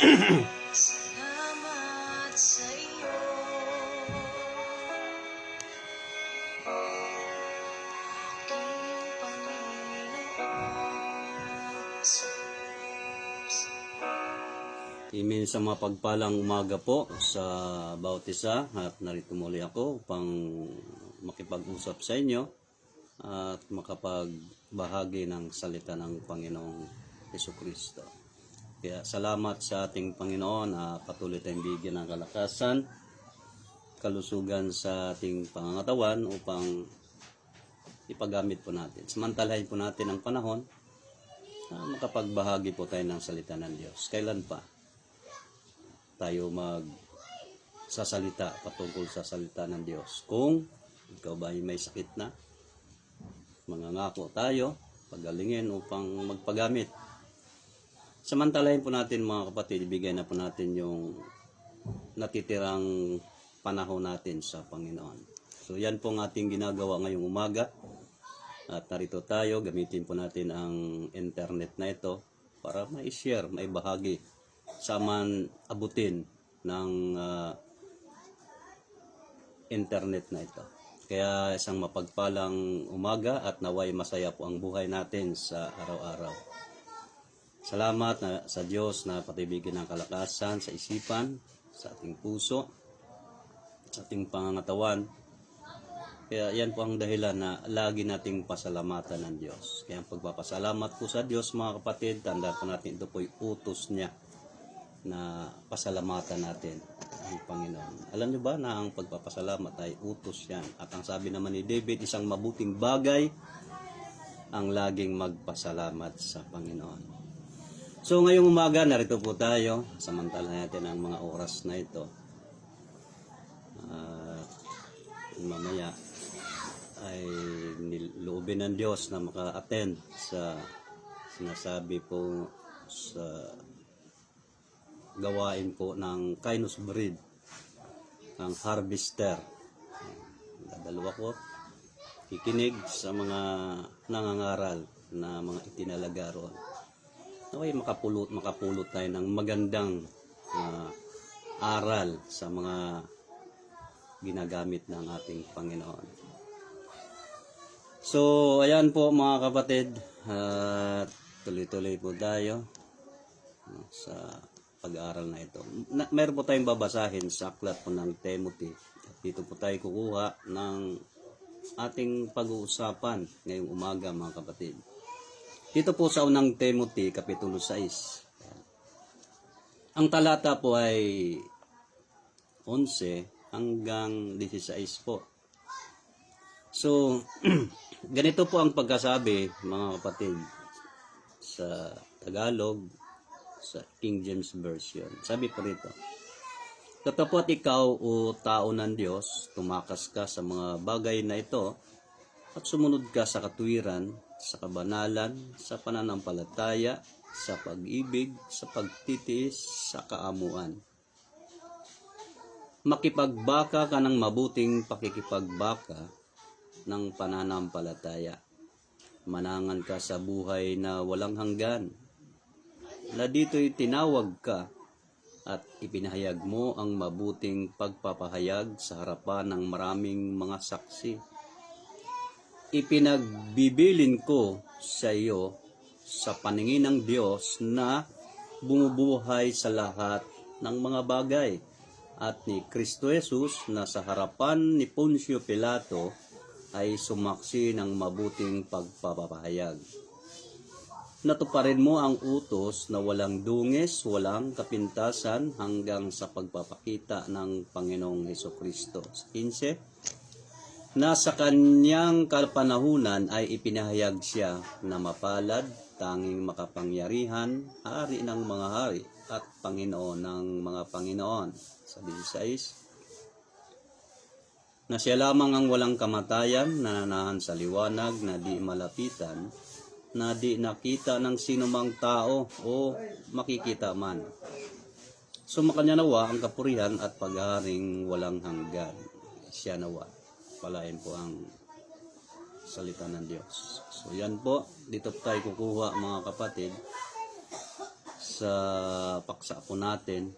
Salamat sa iyo, aking Panginoong Jesus. Imin sa mapagpalang umaga po sa bawat isa at narito muli ako upang makipag-usap sa inyo at makapagbahagi ng salita ng Panginoong Jesucristo. Kaya salamat sa ating Panginoon na patuloy tayong bigyan ng kalakasan, kalusugan sa ating pangangatawan upang ipagamit po natin. Samantalahin po natin ang panahon na makapagbahagi po tayo ng salita ng Diyos. Kailan pa tayo magsasalita patungkol sa salita ng Diyos? Kung ikaw ba ay may sakit na, mangangako tayo, pagalingin upang magpagamit. Samantalahin po natin mga kapatid, ibigay na po natin yung natitirang panahon natin sa Panginoon. So yan po ang ating ginagawa ngayong umaga. At narito tayo, gamitin po natin ang internet na ito para ma-share, maibahagi sa man abutin ng internet na ito. Kaya isang mapagpalang umaga at naway masaya po ang buhay natin sa araw-araw. Salamat sa Diyos na patibigin ng kalakasan sa isipan, sa ating puso, sa ating pangangatawan. Kaya yan po ang dahilan na lagi nating pasalamatan ng Diyos. Kaya ang pagpapasalamat po sa Diyos mga kapatid, tandaan po natin ito po'y utos niya na pasalamatan natin ang Panginoon. Alam niyo ba na ang pagpapasalamat ay utos yan? At ang sabi naman ni David, isang mabuting bagay ang laging magpasalamat sa Panginoon. So ngayong umaga, narito po tayo. Samantala natin ang mga oras na ito. Mamaya ay niloobin ng Diyos na maka-attend sa sinasabi po sa gawain po ng Kainos Breed, ng harvester. Dalawa ko kikinig sa mga nangangaral na mga itinalaga roon. Okay, makapulot tayo ng magandang aral sa mga ginagamit ng ating Panginoon. So, ayan po mga kapatid, tuloy-tuloy po tayo sa pag-aaral na ito. Meron po tayong babasahin sa aklat po ng Timothy. Dito po tayo kukuha ng ating pag-uusapan ngayong umaga mga kapatid. Dito po sa unang Timothy, Kapitulo 6. Ang talata po ay 11 hanggang 16 po. So, ganito po ang pagkasabi, mga kapatid, sa Tagalog, sa King James Version. Sabi po rito, "Katapot ikaw, o tao ng Diyos, tumakas ka sa mga bagay na ito, at sumunod ka sa katwiran, sa kabanalan, sa pananampalataya, sa pag-ibig, sa pagtitiis, sa kaamuan. Makipagbaka ka ng mabuting pakikipagbaka ng pananampalataya. Manangan ka sa buhay na walang hanggan, na dito'y tinawag ka at ipinahayag mo ang mabuting pagpapahayag sa harapan ng maraming mga saksi. Ipinagbibilin ko sa iyo sa paningin ng Diyos na bumubuhay sa lahat ng mga bagay, at ni Kristo Jesus na sa harapan ni Poncio Pilato ay sumaksi ng mabuting pagpapahayag. Natuparin mo ang utos na walang dungis, walang kapintasan hanggang sa pagpapakita ng Panginoong Jesucristo." 15. Na sa kanyang kapanahunan ay ipinahayag siya na mapalad, tanging makapangyarihan, hari ng mga hari at Panginoon ng mga Panginoon. Sa 16. Na siya lamang ang walang kamatayan, nananahan sa liwanag na di malapitan, na di nakita ng sinumang tao o makikita man. Sumakanya nawa ang kapurihan at pagharing walang hanggan. Siya nawa. Palain po ang salita ng Diyos. So yan po, dito tayo kukuha mga kapatid sa paksa po natin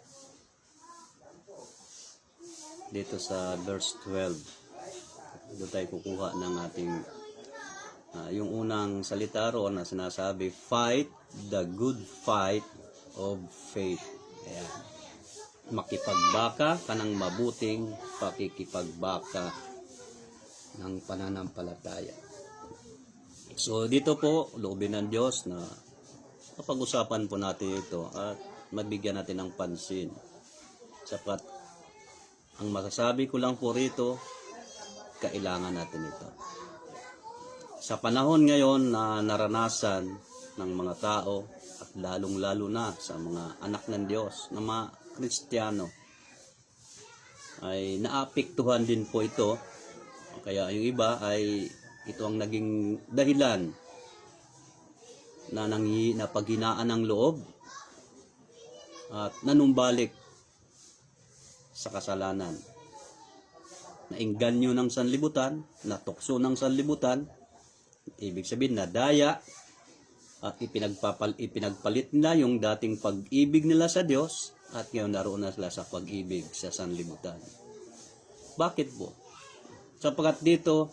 dito sa verse 12. Doon tayo kukuha ng ating yung unang salita roon na sinasabi, fight the good fight of faith. Ayan. Makipagbaka ka ng mabuting pakikipagbaka ng pananampalataya. So dito po, loobin ng Diyos na kapag-usapan po natin ito at mabigyan natin ng pansin. Sapat ang masasabi ko lang po rito, kailangan natin ito. Sa panahon ngayon na naranasan ng mga tao at lalong-lalo na sa mga anak ng Diyos na mga Kristiyano, ay naapektuhan din po ito. Kaya yung iba ay ito ang naging dahilan na paghinaan ng loob at nanumbalik sa kasalanan. Naingganyo ng sanlibutan, natukso ng sanlibutan, ibig sabihin nadaya at ipinagpalit nila yung dating pag-ibig nila sa Diyos at ngayon naroon na sila sa pag-ibig sa sanlibutan. Bakit po? Sapagkat dito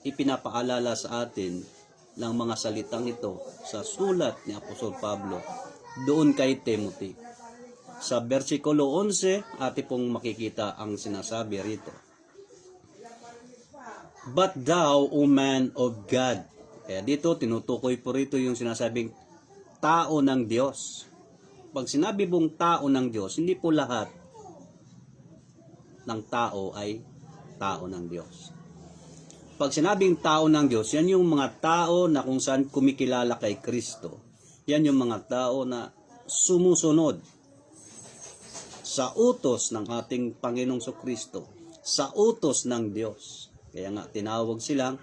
ipinapaalala sa atin ng mga salitang ito sa sulat ni Apostol Pablo doon kay Timothy. Sa versikulo 11, ati pong makikita ang sinasabi rito. But thou, O man of God. Kaya dito, tinutukoy po rito yung sinasabing tao ng Diyos. Pag sinabi pong tao ng Diyos, hindi po lahat ng tao ay tao ng Diyos. Pag sinabing tao ng Diyos, yan yung mga tao na kung saan kumikilala kay Kristo. Yan yung mga tao na sumusunod sa utos ng ating Panginoong Kristo, sa utos ng Diyos. Kaya nga tinawag silang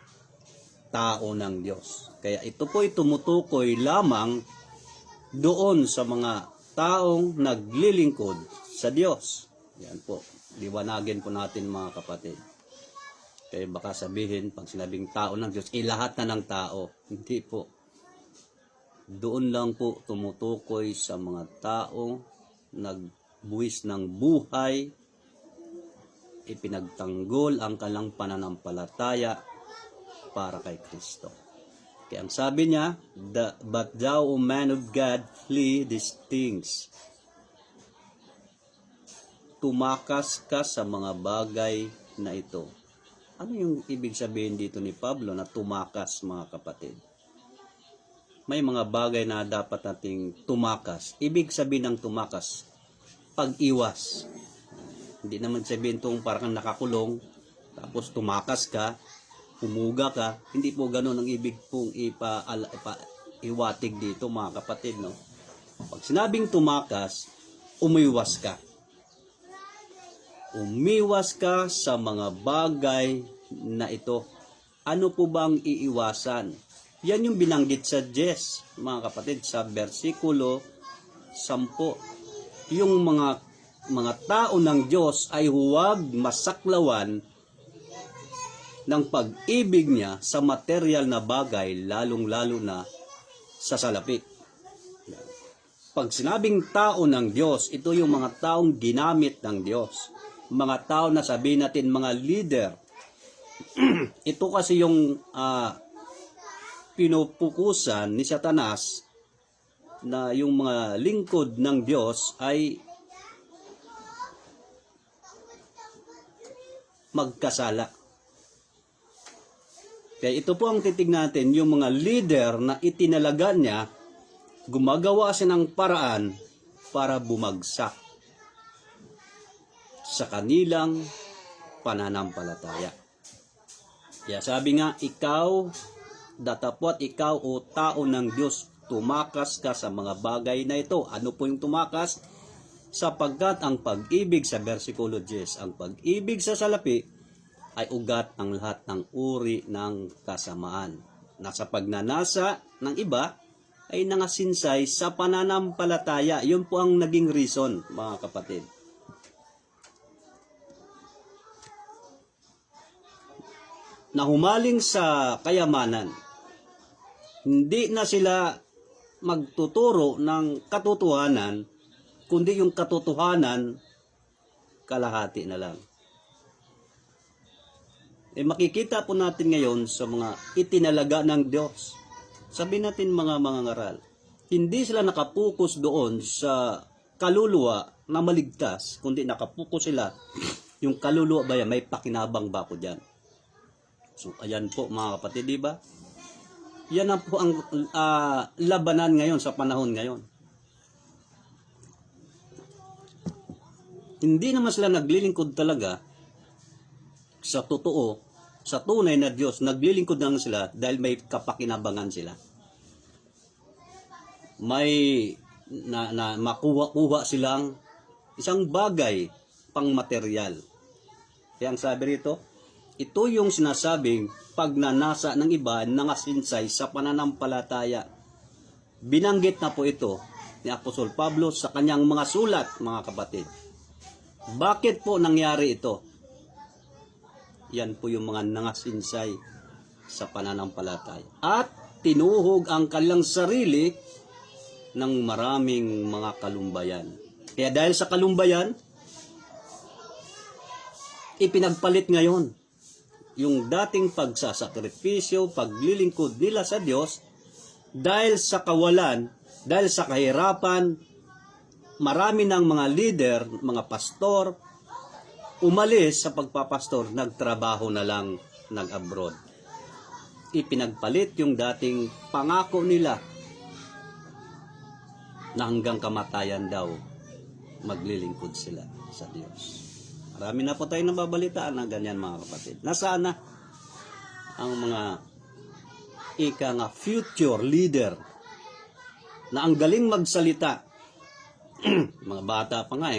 tao ng Diyos. Kaya ito po'y tumutukoy lamang doon sa mga taong naglilingkod sa Diyos. Yan po, liwanagin po natin mga kapatid. Kaya baka sabihin, pag sinabing tao ng Diyos, lahat na ng tao. Hindi po. Doon lang po tumutukoy sa mga taong nagbuwis ng buhay, ipinagtanggol ang kanilang pananampalataya para kay Kristo. Kaya ang sabi niya, but thou, O man of God, flee these things. Tumakas ka sa mga bagay na ito. Ano yung ibig sabihin dito ni Pablo na tumakas, mga kapatid? May mga bagay na dapat nating tumakas. Ibig sabihin ng tumakas, pag-iwas. Hindi naman sabihin itong parang nakakulong, tapos tumakas ka, humuga ka. Hindi po ganun ang ibig pong iwatig dito, mga kapatid. No? Pag sinabing tumakas, umiwas ka. Umiwas ka sa mga bagay na ito. Ano po bang iiwasan? Yan yung binanggit sa Jess, mga kapatid, sa versikulo 10. Yung mga tao ng Diyos ay huwag masaklawan ng pag-ibig niya sa material na bagay, lalong-lalo na sa salapi. Pag sinabing tao ng Diyos, ito yung mga taong ginamit ng Diyos. Mga tao na sabihin natin mga leader. Ito kasi yung pinupukusan ni Satanas na yung mga lingkod ng Diyos ay magkasala. Kaya ito po ang titignan natin, yung mga leader na itinalaga niya, gumagawa siya ng paraan para bumagsak sa kanilang pananampalataya. Kaya sabi nga, ikaw, datapwat ikaw o tao ng Diyos, tumakas ka sa mga bagay na ito. Ano po yung tumakas? Sapagkat ang pag-ibig sa versikulo 10, ang pag-ibig sa salapi ay ugat ng lahat ng uri ng kasamaan. Nasa pagnanasa ng iba ay nangasinsay sa pananampalataya. Yun po ang naging reason, mga kapatid. Na humaling sa kayamanan. Hindi na sila magtuturo ng katotohanan, kundi yung katotohanan, kalahati na lang. Makikita po natin ngayon sa mga itinalaga ng Diyos. Sabi natin mga ngaral, hindi sila nakapokus doon sa kaluluwa na maligtas, kundi nakapokus sila yung kaluluwa ba yan, may pakinabang ba ko dyan? So, ayan po mga kapatid, di ba? Yan ang po ang labanan ngayon sa panahon ngayon. Hindi naman sila naglilingkod talaga sa totoo, sa tunay na Diyos. Naglilingkod lang sila dahil may kapakinabangan sila. May makuha-kuha silang isang bagay pang material. Kaya ang sabi rito, ito yung sinasabing pagnanasa ng iba nangasinsay sa pananampalataya. Binanggit na po ito ni Apostol Pablo sa kanyang mga sulat, mga kapatid. Bakit po nangyari ito? Yan po yung mga nangasinsay sa pananampalataya. At tinuhog ang kanilang sarili ng maraming mga kalumbayan. Kaya dahil sa kalumbayan, ipinagpalit ngayon yung dating pagsasakripisyo, paglilingkod nila sa Diyos, dahil sa kawalan, dahil sa kahirapan, marami ng mga leader, mga pastor, umalis sa pagpapastor, nagtrabaho na lang, nag-abroad. Ipinagpalit yung dating pangako nila na hanggang kamatayan daw maglilingkod sila sa Diyos. Marami na po tayo nababalitaan ng ganyan mga kapatid. Nasaan na ang mga nga future leader na ang galing magsalita. Mga bata pa nga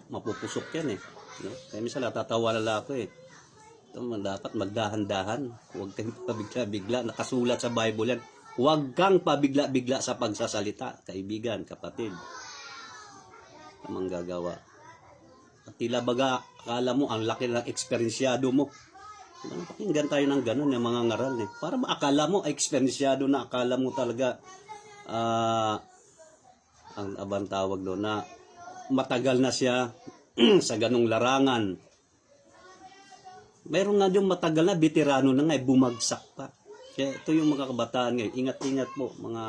mapupusok yan no? Kaya minsan natatawa na ako Ito dapat magdahan-dahan. Huwag kang pabigla-bigla. Nakasulat sa Bible yan. Huwag kang pabigla-bigla sa pagsasalita, kaibigan, kapatid. Tamang gagawa. At tila baga, akala mo, ang laki ng eksperyensyado mo. Pakinggan tayo ng ganun, yung mga ngaral. Para akala mo, eksperyensyado na, akala mo talaga, ang abang tawag doon, na matagal na siya sa ganung larangan. Mayroon nga yung matagal na, veterano na nga, bumagsak pa. Kaya ito yung mga kabataan ngayon. Ingat-ingat po, mga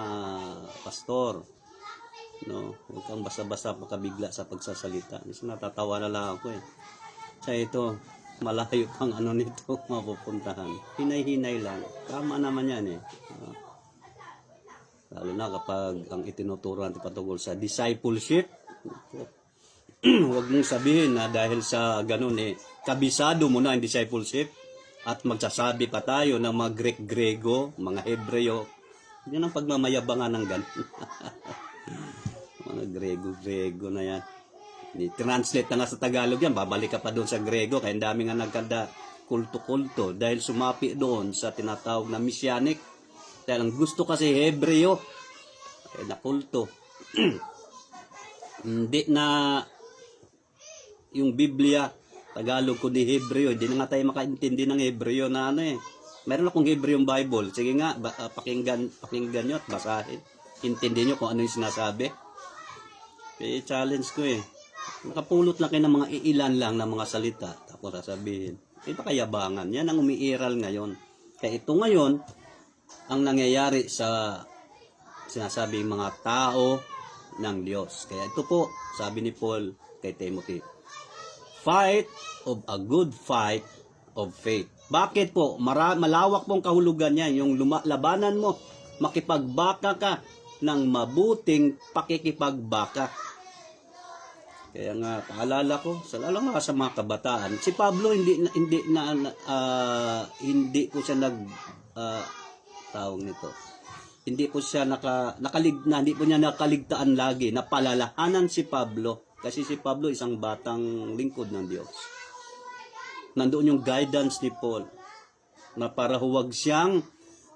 pastor. No, huwag kang basta-basta makabigla sa pagsasalita. Minsan natatawa na lang ako Kaya ito, malayo pang nito mapupuntahan. Hinay-hinay lang. Tama naman yan Lalo na kapag ang itinuturo natin patungkol sa discipleship. Huwag mong sabihin na dahil sa ganun kabisado mo na ang discipleship at magsasabi pa tayo ng mga Greek-Grego, mga Hebreo. Yan ang pagmamayabangan ng ganun. Mga Grego na yan. Translate na nga sa Tagalog yan. Babalik ka pa doon sa Grego. Kaya ang dami nga nagkanda kulto-kulto. Dahil sumapi doon sa tinatawag na Messianic. Dahil ang gusto kasi Hebreo. Na kulto. Hindi na yung Biblia, Tagalog ko di Hebreo. Hindi na nga tayo makaintindi ng Hebreo na Meron akong Hebrew Bible. Sige nga, pakinggan nyo at basahin. Intindi nyo kung ano yung sinasabi. Kaya challenge ko Nakapulot lang kayo ng mga iilan lang na mga salita. Tapos sasabihin, ito kayabangan. Yan ang umiiral ngayon. Kaya ito ngayon, ang nangyayari sa sinasabing mga tao ng Diyos. Kaya ito po, sabi ni Paul kay Timothy, fight of a good fight of faith. Bakit po? Malawak pong kahulugan yan. Yung labanan mo, makipagbaka ka ng mabuting pakikipagbaka. Kaya nga paalala ko, lalo nga sa mga kabataan, si Pablo hindi po siya tawag nito. Hindi po siya hindi po niya nakaligtaan lagi, napalalahanan si Pablo kasi si Pablo isang batang lingkod ng Diyos. Nandoon yung guidance ni Paul na para huwag siyang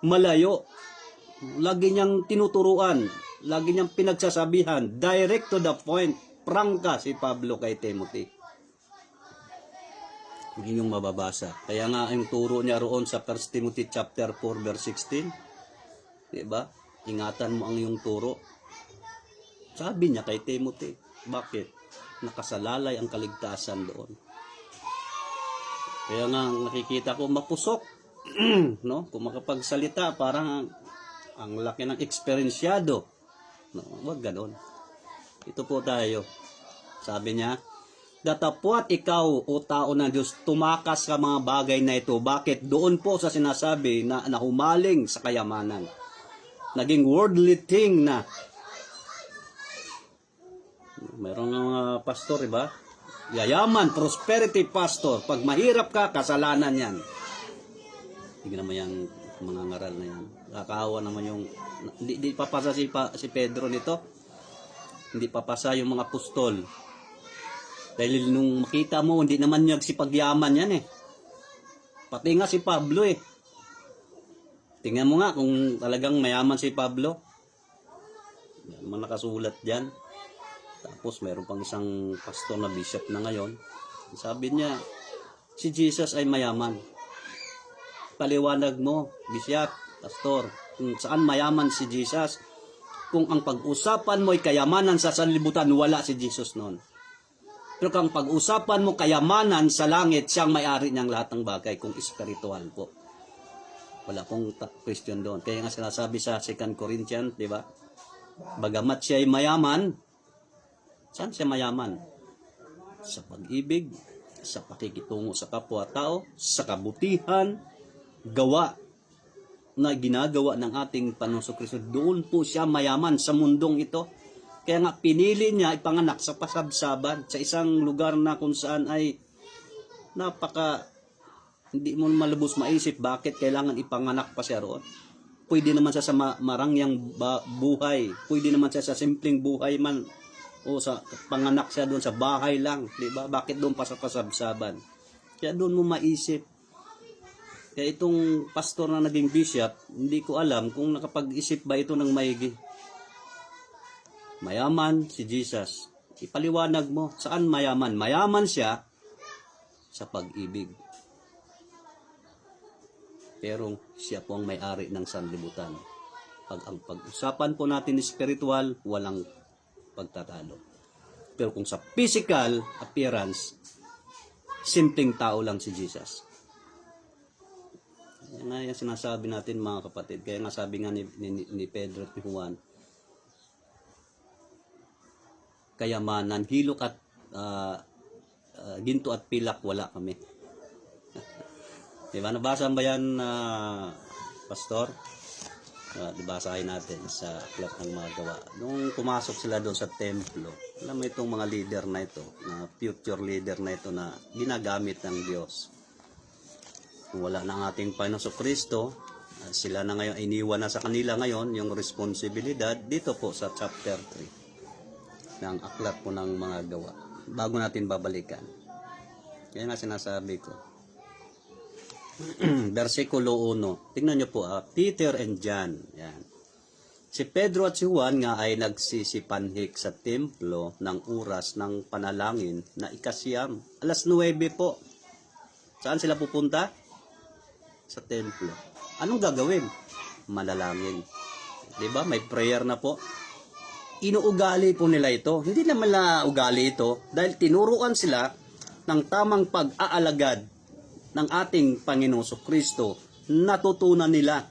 malayo. Lagi niyang tinuturuan, lagi niyang pinagsasabihan, direct to the point. Prangka si Pablo kay Timothy. Hindi yung mababasa. Kaya nga yung turo niya roon sa 1 Timothy chapter 4 verse 16. Diba? ingatan mo ang iyong turo. Sabi niya kay Timothy, bakit? Nakasalalay ang kaligtasan doon. Kaya nga nakikita ko mapusok, no? Kung makapagsalita, parang ang laki ng eksperensyado. No, wag ganoon. Ito po tayo. Sabi niya, datapwat ikaw, o tao ng Diyos, tumakas sa mga bagay na ito. Bakit? Doon po sa sinasabi na nahumaling sa kayamanan. Naging worldly thing na. Mayroong mga pastor, iba? Yayaman, prosperity pastor. Pag mahirap ka, kasalanan yan. Tignan mo yung mga ngaral na yan. Kakaawa naman yung... Hindi papasa si Pedro nito. Hindi papasa yung mga apostol. Dahil nung makita mo, hindi naman nagsipagyaman yan eh. Pati nga si Pablo eh. Tingnan mo nga kung talagang mayaman si Pablo. Yan naman nakasulat dyan. Tapos mayroon pang isang pastor na bishop na ngayon. Sabi niya, si Jesus ay mayaman. Paliwanag mo, bishop, pastor, kung saan mayaman si Jesus. Kung ang pag-usapan mo ay kayamanan sa sanlibutan, wala si Jesus noon. Pero kung pag-usapan mo kayamanan sa langit, siyang may-ari niyang lahat ng bagay kung espiritual po. Wala pong question doon. Kaya nga sinasabi sa 2 Corinthians, di ba? Bagamat siya ay mayaman, saan siya mayaman? Sa pag-ibig, sa pakikitungo sa kapwa-tao, sa kabutihan, gawa na ginagawa ng ating Panginoong Kristo. Doon po siya mayaman sa mundong ito. Kaya nga pinili niya ipanganak sa pasabsaban, sa isang lugar na kung saan ay hindi mo malubos maisip bakit kailangan ipanganak pa siya roon. Pwede naman siya sa marangyang buhay, pwede naman siya sa simpleng buhay man, o sa panganak siya doon sa bahay lang, di ba? Bakit doon pa sa pasabsaban? Kaya doon mo maisip. Kaya itong pastor na naging bishop, hindi ko alam kung nakapag-isip ba ito ng maigi. Mayaman si Jesus. Ipaliwanag mo, saan mayaman? Mayaman siya sa pag-ibig. Pero siya po ang may-ari ng sanlibutan. Pag ang pag-usapan po natin spiritual, walang pagtatalo. Pero kung sa physical appearance, simpleng tao lang si Jesus. Yan nga yung sinasabi natin mga kapatid. Kaya nga sabi nga ni Pedro at ni Juan, kayamanan, hilok at ginto at pilak, wala kami. Diba? Nabasa ba yan, Pastor? Dibasahin natin sa aklat ng mga gawa. Nung pumasok sila doon sa templo, alam mo itong mga leader na ito, na future leader na ito na ginagamit ng Diyos. Kung wala na ang ating Panginoong Kristo, sila na ngayon, iniwan na sa kanila ngayon yung responsibilidad dito po sa chapter 3 ng aklat po ng mga gawa. Bago natin babalikan. Kaya nga sinasabi ko. Versikulo 1. Tingnan nyo po, Peter and John. Yan. Si Pedro at si Juan nga ay nagsisipanhik sa templo ng oras ng panalangin na ikasiyam. Alas 9 po. Saan sila pupunta? Sa templo. Anong gagawin? Manalangin. Diba? May prayer na po. Inuugali po nila ito. Hindi naman na ugali ito dahil tinuruan sila ng tamang pag-aalagad ng ating Panginoong Kristo. Natutunan nila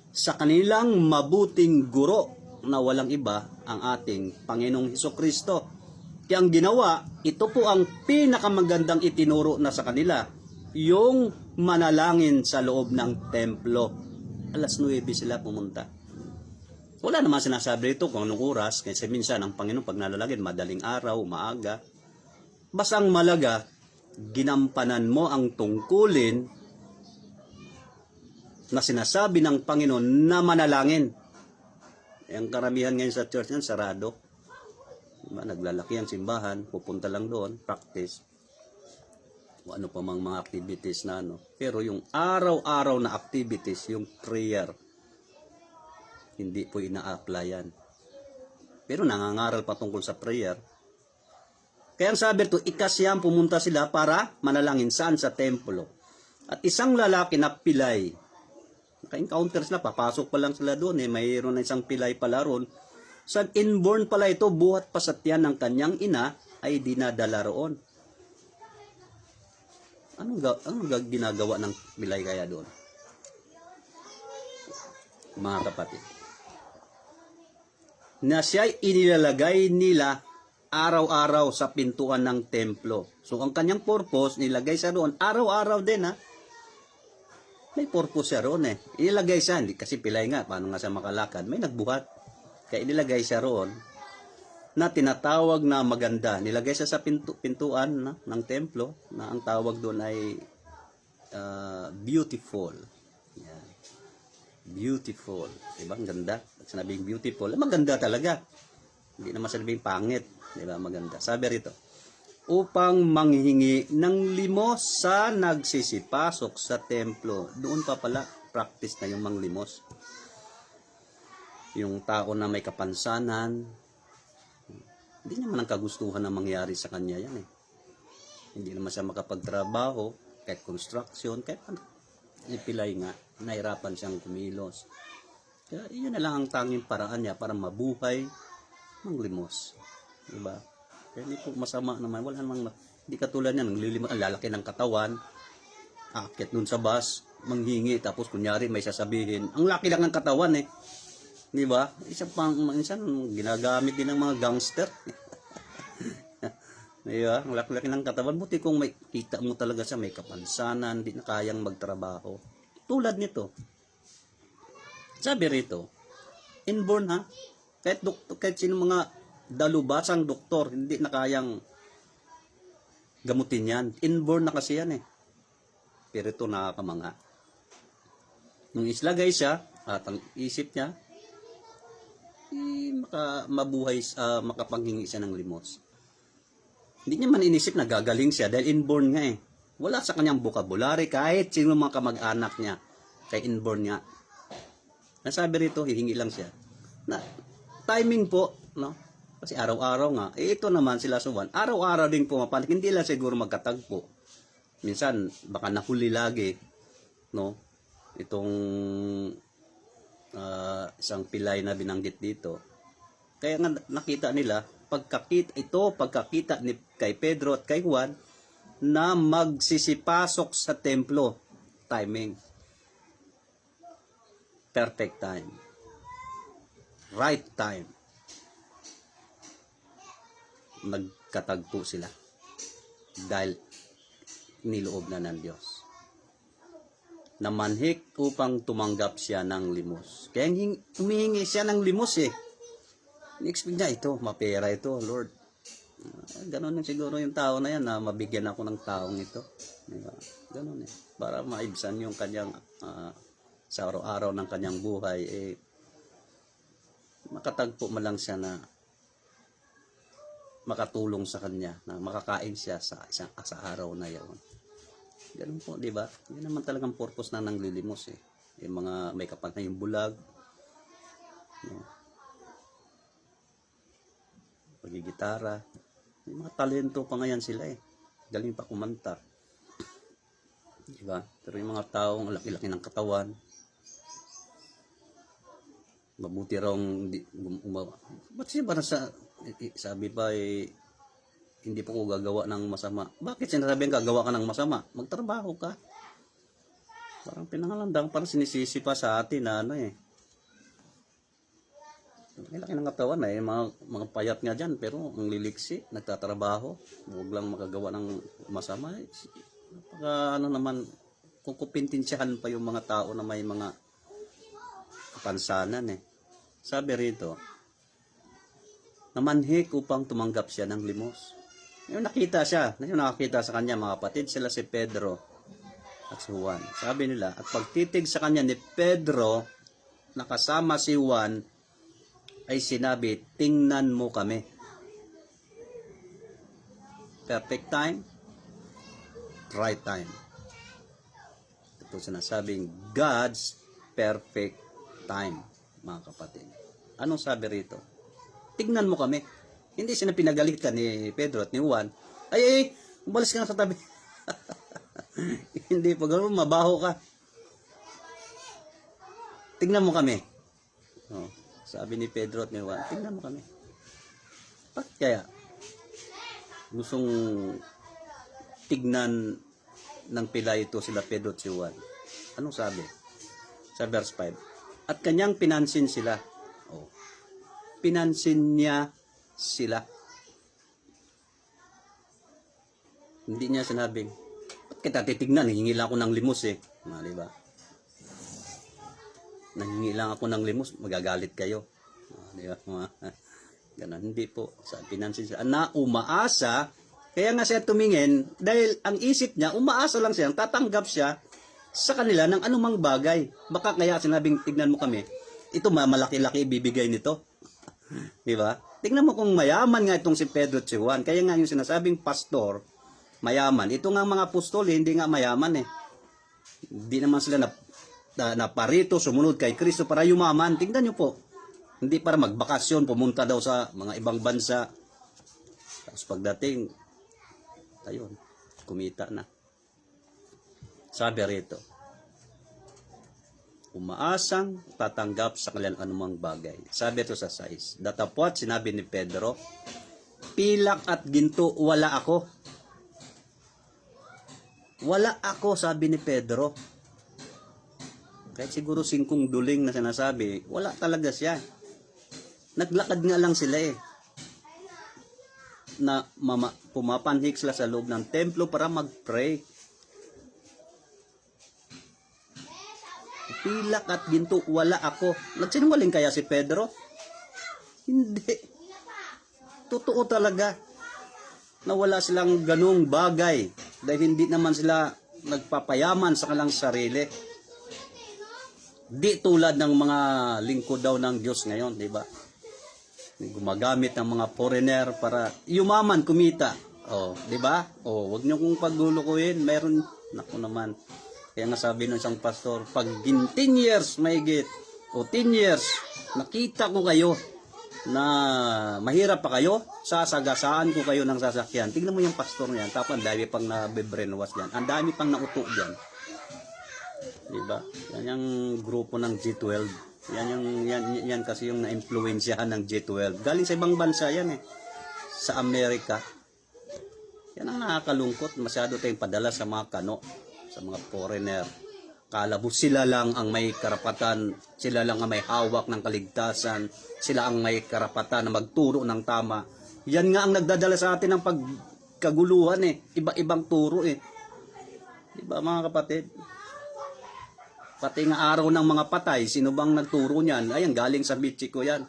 sa kanilang mabuting guro na walang iba ang ating Panginoong Kristo. Kaya ang ginawa, ito po ang pinakamagandang itinuro na sa kanila, yung manalangin sa loob ng templo. Alas 9 sila pumunta. Wala naman sinasabi ito kung anong oras, kasi minsan ang Panginoon pag nalalagin, madaling araw, maaga. Basang malaga, ginampanan mo ang tungkulin na sinasabi ng Panginoon na manalangin. Ang karamihan ngayon sa church yan, sarado. Diba? Naglalaki ang simbahan, pupunta lang doon, practice. O ano pa mang mga activities na ano. Pero yung araw-araw na activities, yung prayer, hindi po ina-applyan. Pero nangangaral pa tungkol sa prayer. Kaya ang sabi ito, ikasiyam pumunta sila para manalangin. Saan? Sa templo. At isang lalaki na pilay, Naka-encounter sila, papasok pa lang sila doon mayroon na isang pilay pala ron. Sa inborn pala ito, buhat pa sa tiyan ng kanyang ina ay dinadala roon. Anong ginagawa ng pilay kaya doon? Mga kapatid, na siya'y inilalagay nila araw-araw sa pintuan ng templo. So, ang kanyang purpose, nilagay siya doon, araw-araw din May purpose siya roon Inilagay siya, hindi kasi pilay nga, paano nga siya makalakad? May nagbuhat. Kaya inilagay siya roon na tinatawag na maganda. Nilagay siya sa pintuan ng templo na ang tawag doon ay beautiful. Yan. Beautiful. Diba? Ang ganda. Pag sinabing beautiful, maganda talaga. Hindi naman sinabing pangit. Diba? Maganda. Sabi rito, upang manghingi ng limos sa nagsisipasok sa templo. Doon pa pala, practice na yung manglimos. Yung tao na may kapansanan, hindi naman ang kagustuhan na mangyari sa kanya yan Hindi naman siya makapagtrabaho, kahit construction, kahit ano. Ipilay nga, nahirapan siyang kumilos. Kaya yun na lang ang tanging paraan niya para mabuhay, manglimos. Diba? Kaya hindi po masama naman. Wala namang, hindi katulad niya, ang lalaki ng katawan, akit nun sa bus, manghingi, tapos kunyari may sasabihin, ang laki lang ng katawan Di ba? Minsan ginagamit din ng mga gangster. Di ba? Ang laki-laki ng katawan. Buti kung may kita mo talaga siya, may kapansanan, hindi na kayang magtrabaho. Tulad nito. Sabi rito, inborn kahit sino mga dalubasang doktor, hindi na kayang gamutin yan. Inborn na kasi yan Pero ito nakakamanga. Nung islagay siya, at ang isip niya, mabuhay, makapanghingi siya ng limos. Hindi niya man inisip na gagaling siya dahil inborn nga Wala sa kanyang vocabulary kahit sino mga kamag-anak niya. Kay inborn nga. Nasabi rito, hihingi lang siya. Na, timing po, no? Kasi araw-araw nga. Ito naman sila suwan. Araw-araw din pumapalik. Hindi lang siguro magkatagpo. Minsan, baka nahuli lagi, no? Itong isang pilay na binanggit dito. Kaya nga nakita nila, pagkakita ni kay Pedro at kay Juan na magsisipasok sa templo. Timing. Perfect time. Right time. Nagkatagpo sila. Dahil niloob na ng Diyos. Namanhik upang tumanggap siya ng limos. Kaya humihingi siya ng limos Ni-expect niya ito, mapera ito, Lord. Ganon siguro yung tao na yan na mabigyan ako ng taong ito. Diba? Ganon Para maibsan yung kanyang sa araw-araw ng kanyang buhay makatagpo man lang siya na makatulong sa kanya, na makakain siya sa araw na yun. Ganun po, di ba? Yan naman talagang purpose na ng lilimos Yung mga may kapantay, yung bulag, pagigitara, may mga talento pa ngayon sila galing pa kumanta. Di ba? Pero yung mga taong laki-laki ng katawan, mabuti raw ba't siya ba sabi pa hindi po ko gagawa ng masama. Bakit sinasabing gagawa ka ng masama? Magtrabaho ka. Parang pinangalandang, parang sinisisi pa sa atin na May laki ng katawan mga payat nga dyan, pero ang liliksi, nagtatrabaho, huwag lang makagawa ng masama. Napaka naman, kukupintinsyahan pa yung mga tao na may mga kapansanan Sabi rito, namanhik upang tumanggap siya ng limos. Yung nakita siya, yung nakakita sa kanya mga kapatid, sila si Pedro at si Juan. Sabi nila, at pagtitig sa kanya ni Pedro, nakasama si Juan, ay sinabi, tingnan mo kami. Perfect time, right time. Ito sinasabing God's perfect time, mga kapatid. Anong sabi rito? Tingnan mo kami. Hindi sila pinagalitan ni Pedro at ni Juan. Ay, umalis ka na sa tabi. Hindi, pag mabaho ka. tingnan mo kami. Oh, sabi ni Pedro at ni Juan, tingnan mo kami. Bakit kaya gustong tignan ng pilay ito sila Pedro at si Juan? Anong sabi? Sa verse 5. At kanyang pinansin sila. Oh, pinansin niya sila. Hindi niya sinabing, ba't kita titignan? Hihingi lang ako ng limos eh. Di ba? Nanghingi lang ako ng limos, magagalit kayo. Di ba? Ganun. Hindi po. Sa pinansin siya. Na umaasa, kaya nga siya tumingin, dahil ang isip niya, umaasa lang siya, tatanggap siya sa kanila ng anumang bagay. Baka kaya sinabing, tignan mo kami, ito malaki-laki ibibigay nito. Di ba? Tignan mo kung mayaman nga itong si Pedro at si Juan. Kaya nga yung sinasabing pastor, mayaman. Ito nga mga apostol, hindi nga mayaman eh. Hindi naman sila naparito, sumunod kay Kristo para yumaman. Tingnan nyo po. Hindi para magbakasyon, pumunta daw sa mga ibang bansa. Tapos pagdating, ayun, kumita na. Sabi rito, umaasang tatanggap sa kanilang anumang bagay. Sabi ito sa 6. Datapwat, sinabi ni Pedro, pilak at ginto, wala ako. Wala ako, sabi ni Pedro. Kahit siguro 5 duling na sinasabi, wala talaga siya. Naglakad nga lang sila eh. Na pumapanhik sila sa loob ng templo para mag-pray. Pilak at ginto, wala ako. Nagsinungaling kaya si Pedro? Hindi. Totoo talaga na wala silang ganung bagay dahil hindi naman sila nagpapayaman sa kanilang sarili. Di tulad ng mga lingkod daw ng Diyos ngayon, di ba? Gumagamit ng mga foreigner para yumaman, kumita. Oh, di ba? Oh, wag niyo kong paglulukuhin, meron naku naman. Kaya nga sabi ng isang pastor, pag 10 years mahigit o 10 years nakita ko kayo na mahirap pa kayo, sasagasaan ko kayo ng sasakyan. Tingnan mo yung pastor niyan, tapos ang dami pang nabe-brainwash diyan. Ang dami pang nauto diyan. Diba? Yan yung grupo ng G12. Yan kasi yung na-impluwensyahan ng G12. Galing sa ibang bansa yan eh. Sa Amerika. Yan ang nakakalungkot. Masyado tayong padala sa mga kano, sa mga foreigner. Kalabos sila lang ang may karapatan, sila lang ang may hawak ng kaligtasan, sila ang may karapatan na magturo ng tama. Yan nga ang nagdadala sa atin ng pagkaguluhan eh. Iba-ibang turo eh. Diba mga kapatid? Pati nga araw ng mga patay, sino bang nagturo niyan? Ayan, galing sa Mexico yan.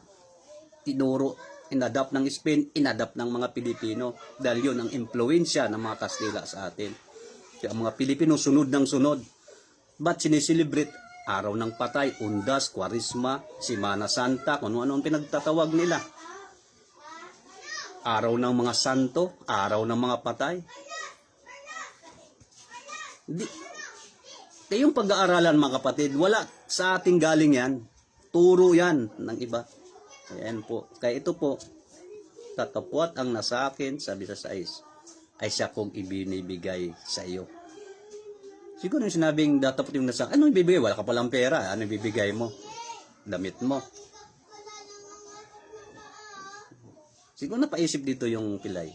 Tinuro, inadapt ng Spain, inadapt ng mga Pilipino. Dahil yun ang impluensya ng mga Kastila sa atin. Kaya ang mga Pilipino sunod ng sunod. Ba't sineselebrate araw ng patay, Undas, Kwaresma, Semana Santa, kung ano ang pinagtatawag nila. Araw ng mga santo, araw ng mga patay. Kaya yung pag-aaralan mga kapatid, wala sa ating galing yan. Turo yan ng iba. Ayan po. Kaya ito po, tatapwat ang nasa akin, sabi sa 6, ay siya kong ibinibigay sa iyo. Siguro yung sinabing datapot yung nasa, ano ibibigay? Wala ka palang pera. Ano ibibigay mo? Damit mo. Siguro napaisip dito yung pilay.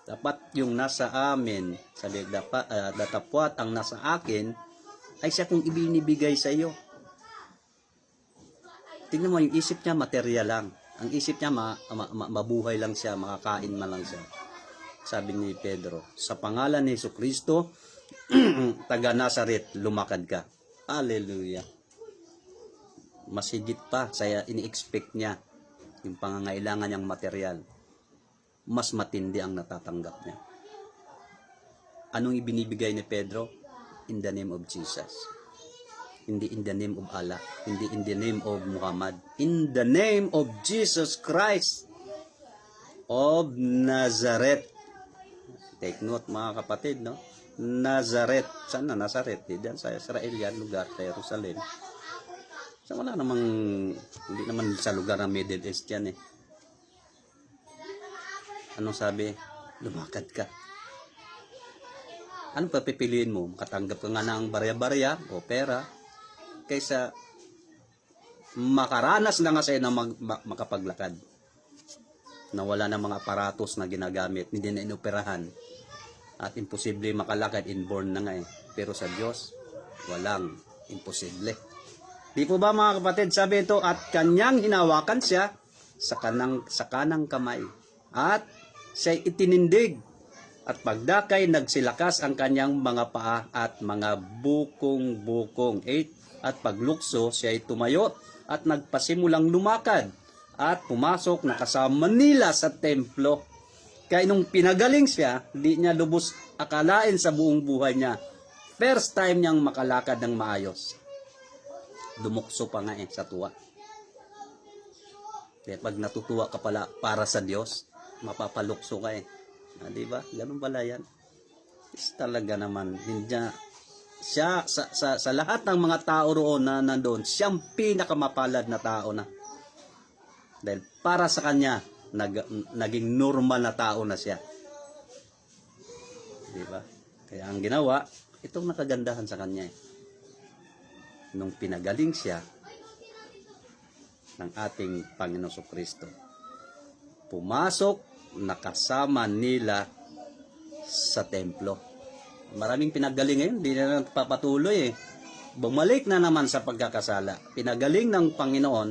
Dapat yung nasa amin, sabi, datapwat ang nasa akin, ay siya kung ibinibigay sa iyo. Tingnan mo, yung isip niya material lang. Ang isip niya mabuhay lang siya, makakain man lang siya. Sabi ni Pedro, sa pangalan ni Jesucristo, taga Nazaret, lumakad ka. Hallelujah. Mas higit pa, saya ini-expect niya yung pangangailangan niyang material. Mas matindi ang natatanggap niya. Anong ibinibigay ni Pedro? In the name of Jesus. Hindi in the name of Allah. Hindi in the name of Muhammad. In the name of Jesus Christ of Nazareth. Take note mga kapatid, no? Nazareth. Saan na Nazareth? Diyan sa Israel yan, lugar, sa Jerusalem. So wala namang, hindi naman sa lugar ng Middle East yan eh. Anong sabi? Lumakad ka. Anong papipiliin mo? Makatanggap ka nga ng barya-barya o pera kaysa makaranas na nga siya na makapaglakad. Na wala na mga aparatos na ginagamit, hindi na inoperahan. At imposible makalakad, inborn na nga eh. Pero sa Diyos, walang imposible. Di po ba mga kapatid, sabi ito, at kanyang hinawakan siya sa kanang kamay. At siya itinindig. At pagdakay, nagsilakas ang kanyang mga paa at mga bukong-bukong. 8. At paglukso, siya ay tumayo at nagpasimulang lumakad. At pumasok, nakasama nila sa templo. Kaya nung pinagaling siya, di niya lubos akalain sa buong buhay niya. First time niyang makalakad ng maayos. Dumukso pa nga sa tuwa. Kaya pag natutuwa ka pala para sa Diyos, mapapalukso ka di ba? Ganun pala yan. Talaga naman, hindi siya sa lahat ng mga tao roon na nandoon, siyang pinakamapalad na tao na. Dahil para sa kanya, naging normal na tao na siya. Di ba? Kaya ang ginawa, itong nakagandahan sa kanya nung pinagaling siya ng ating Panginoon Kristo. Pumasok, nakasama nila sa templo. Maraming pinagaling ngayon, hindi na papatuloy Bumalik na naman sa pagkakasala. Pinagaling ng Panginoon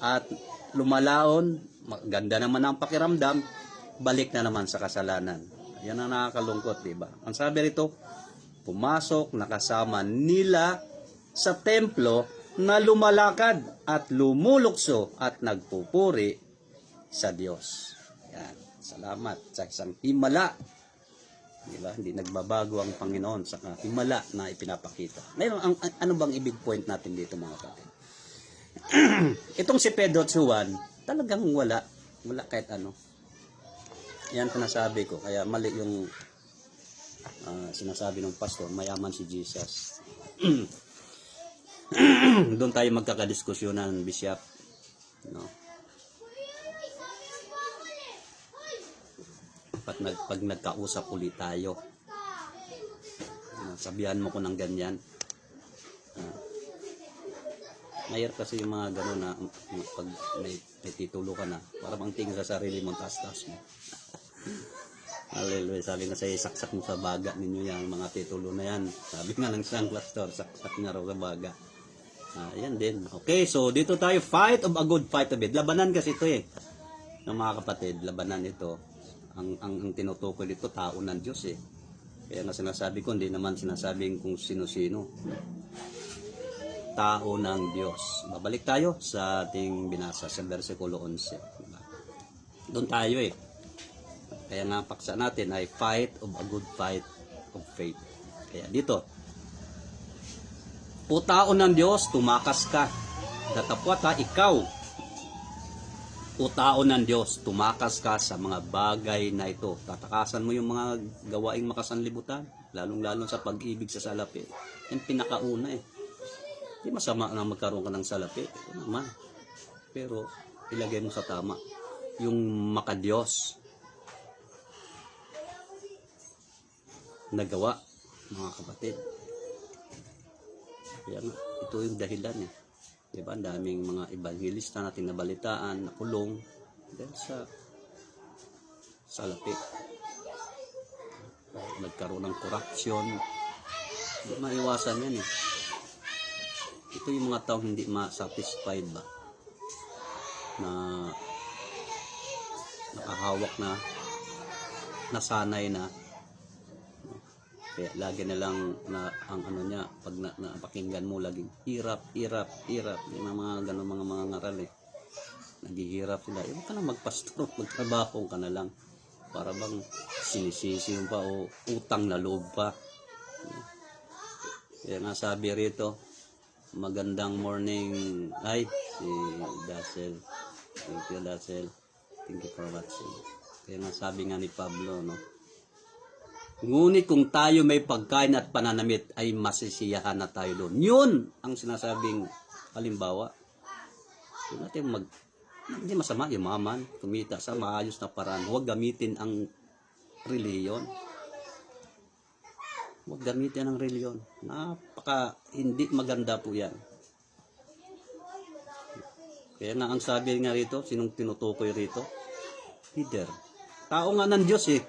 at lumalaon, maganda naman ang pakiramdam, balik na naman sa kasalanan. Yan ang nakakalungkot, diba? Ang sabi rito, pumasok, nakasama nila sa templo na lumalakad at lumulukso at nagpupuri sa Diyos. Yan. Salamat sa isang himala. Diba? Hindi nagbabago ang Panginoon sa himala na ipinapakita. Ngayon, ano bang ibig point natin dito mga kapatid? Itong si Pedro at si Juan, talagang wala kahit ano. Yan sinasabi ko. Kaya mali yung sinasabi ng pastor, mayaman si Jesus. Doon tayo magkakadiskusyonan, Bishop. No? Pag nagkausap ulit tayo, sabihan mo ko ng ganyan. Mayroon kasi yung mga gano'n na pag may titulo ka na, para bang tingin sa sarili mo, taas-taas mo. Hallelujah. Sabi nga sa'yo, saksak mo sa baga ninyo yan, mga titulo na yan. Sabi nga ng isang pastor, saksak nga raw sa baga. Yan din. Okay, so dito tayo, fight of a good fight of it. Labanan kasi ito ng mga kapatid, labanan ito. Ang tinutukoy dito, tao ng Diyos Kaya nga sinasabi ko, hindi naman sinasabing kung sino-sino. Tao ng Diyos. Babalik tayo sa ating binasa sa versikulo 11. Doon tayo Kaya nga paksa natin ay fight of a good fight of faith. Kaya dito, o tao ng Diyos, tumakas ka. Datapwat ikaw. O tao ng Diyos, tumakas ka sa mga bagay na ito. Tatakasan mo yung mga gawaing makasanlibutan, lalong-lalo sa pag-ibig sa salapi. Yung pinakauna Hindi masama na magkaroon ka ng salapi. Ito naman. Pero ilagay mo sa tama. Yung makadiyos na gawa, mga kapatid. Kaya nga, ito yung dahilan Diba? Ang daming mga evangelista nating nabalitaan, nakulong dahil sa salapi. Nagkaroon ng corruption. Hindi maiwasan yan Ito yung mga taong hindi ma-satisfied ba? Na nakahawak na, nasanay na. Kaya lagi na lang na ang niya, pag napakinggan mo, laging hirap. Yung mga ganun mga ngaral Naghihirap sila. Huwag ka na magpastor, magtrabaho ka na lang. Para bang sinisisi yung pa o utang na loob pa. Kaya nga sabi rito, magandang morning. Ay, si Dazzle. Thank you, Dazzle. Thank you for watching. Kaya nga sabi nga ni Pablo, ngunit kung tayo may pagkain at pananamit ay masisiyahan na tayo doon. Yun ang sinasabing halimbawa. Hindi masama yumaman, kumita sa maayos na paraan. Huwag gamitin ang reliyon. Huwag gamitin ang reliyon. Napaka hindi maganda po yan. Kaya nga ang sabi nga rito, sinong tinutukoy rito? Leader. Tao nga ng Diyos eh.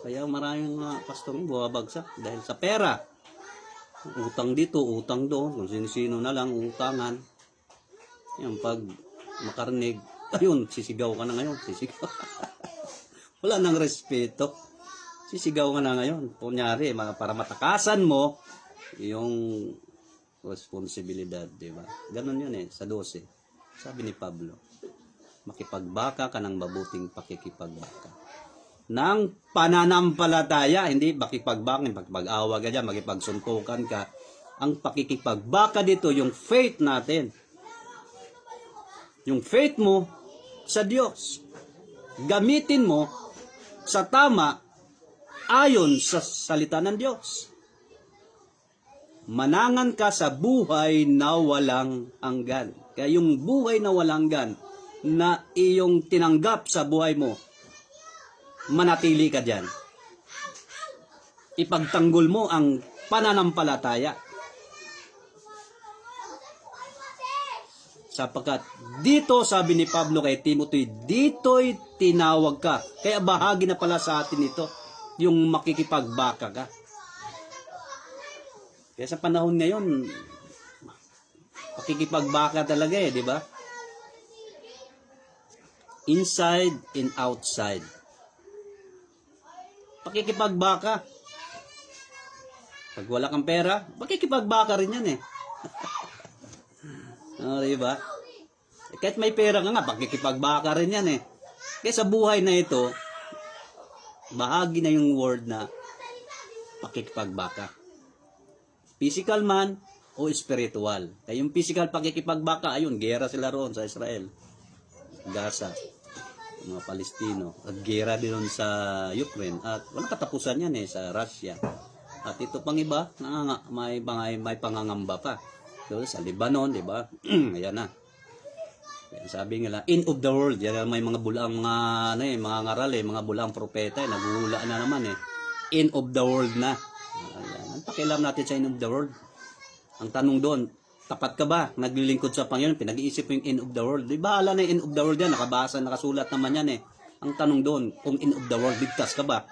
Kaya maraming mga pastor bumabagsak dahil sa pera. Utang dito, utang doon, kung sino-sino na lang, utangan. Yan, pag makarinig, ayun, sisigaw ka na ngayon, sisigaw. Wala nang respeto. Sisigaw ka na ngayon. Kunyari, para matakasan mo yung responsibilidad, di ba? Ganon yun eh, sa 12. Sabi ni Pablo, makipagbaka ka ng mabuting pakikipagbaka. Nang pananampalataya, hindi makipagbaka, pag-awa ka dyan, makipagsuntukan ka. Ang pakikipagbaka dito, yung faith natin. Yung faith mo sa Diyos. Gamitin mo sa tama ayon sa salita ng Diyos. Manangan ka sa buhay na walang hanggan. Kaya yung buhay na walang hanggan na iyong tinanggap sa buhay mo, manatili ka dyan. Ipagtanggol mo ang pananampalataya. Sapagkat dito, sabi ni Pablo kay Timothy, dito'y tinawag ka. Kaya bahagi na pala sa atin ito, yung makikipagbaka ka. Kaya sa panahon ngayon, makikipagbaka talaga eh, di ba? Inside and outside. Pakikipagbaka. Pag wala kang pera, pakikipagbaka rin yan eh. Diba? Kahit may pera ka nga, pakikipagbaka rin yan eh. Kaya sa buhay na ito, bahagi na yung word na pakikipagbaka. Physical man o spiritual. Kaya yung physical pakikipagbaka, ayun, gera sila roon sa Israel. Gaza, mga Palestino. At gera din doon sa Ukraine. At walang katapusan yan eh, sa Russia. At ito pang iba, may pangangamba pa. So, sa Lebanon, di ba? Ayan na. Kaya sabi nila, end of the world. Yan may mga bulang mga ngaral eh, mga bulang propeta eh, naguhula na naman eh. End of the world na. Ayan. Ang pakialam natin sa end of the world. Ang tanong doon, tapat ka ba? Naglilingkod sa Panginoon, pinag-iisip mo yung end of the world. Di ba ala na yung end of the world yan? Nakabasa, nakasulat naman yan eh. Ang tanong doon, kung end of the world, ligtas ka ba?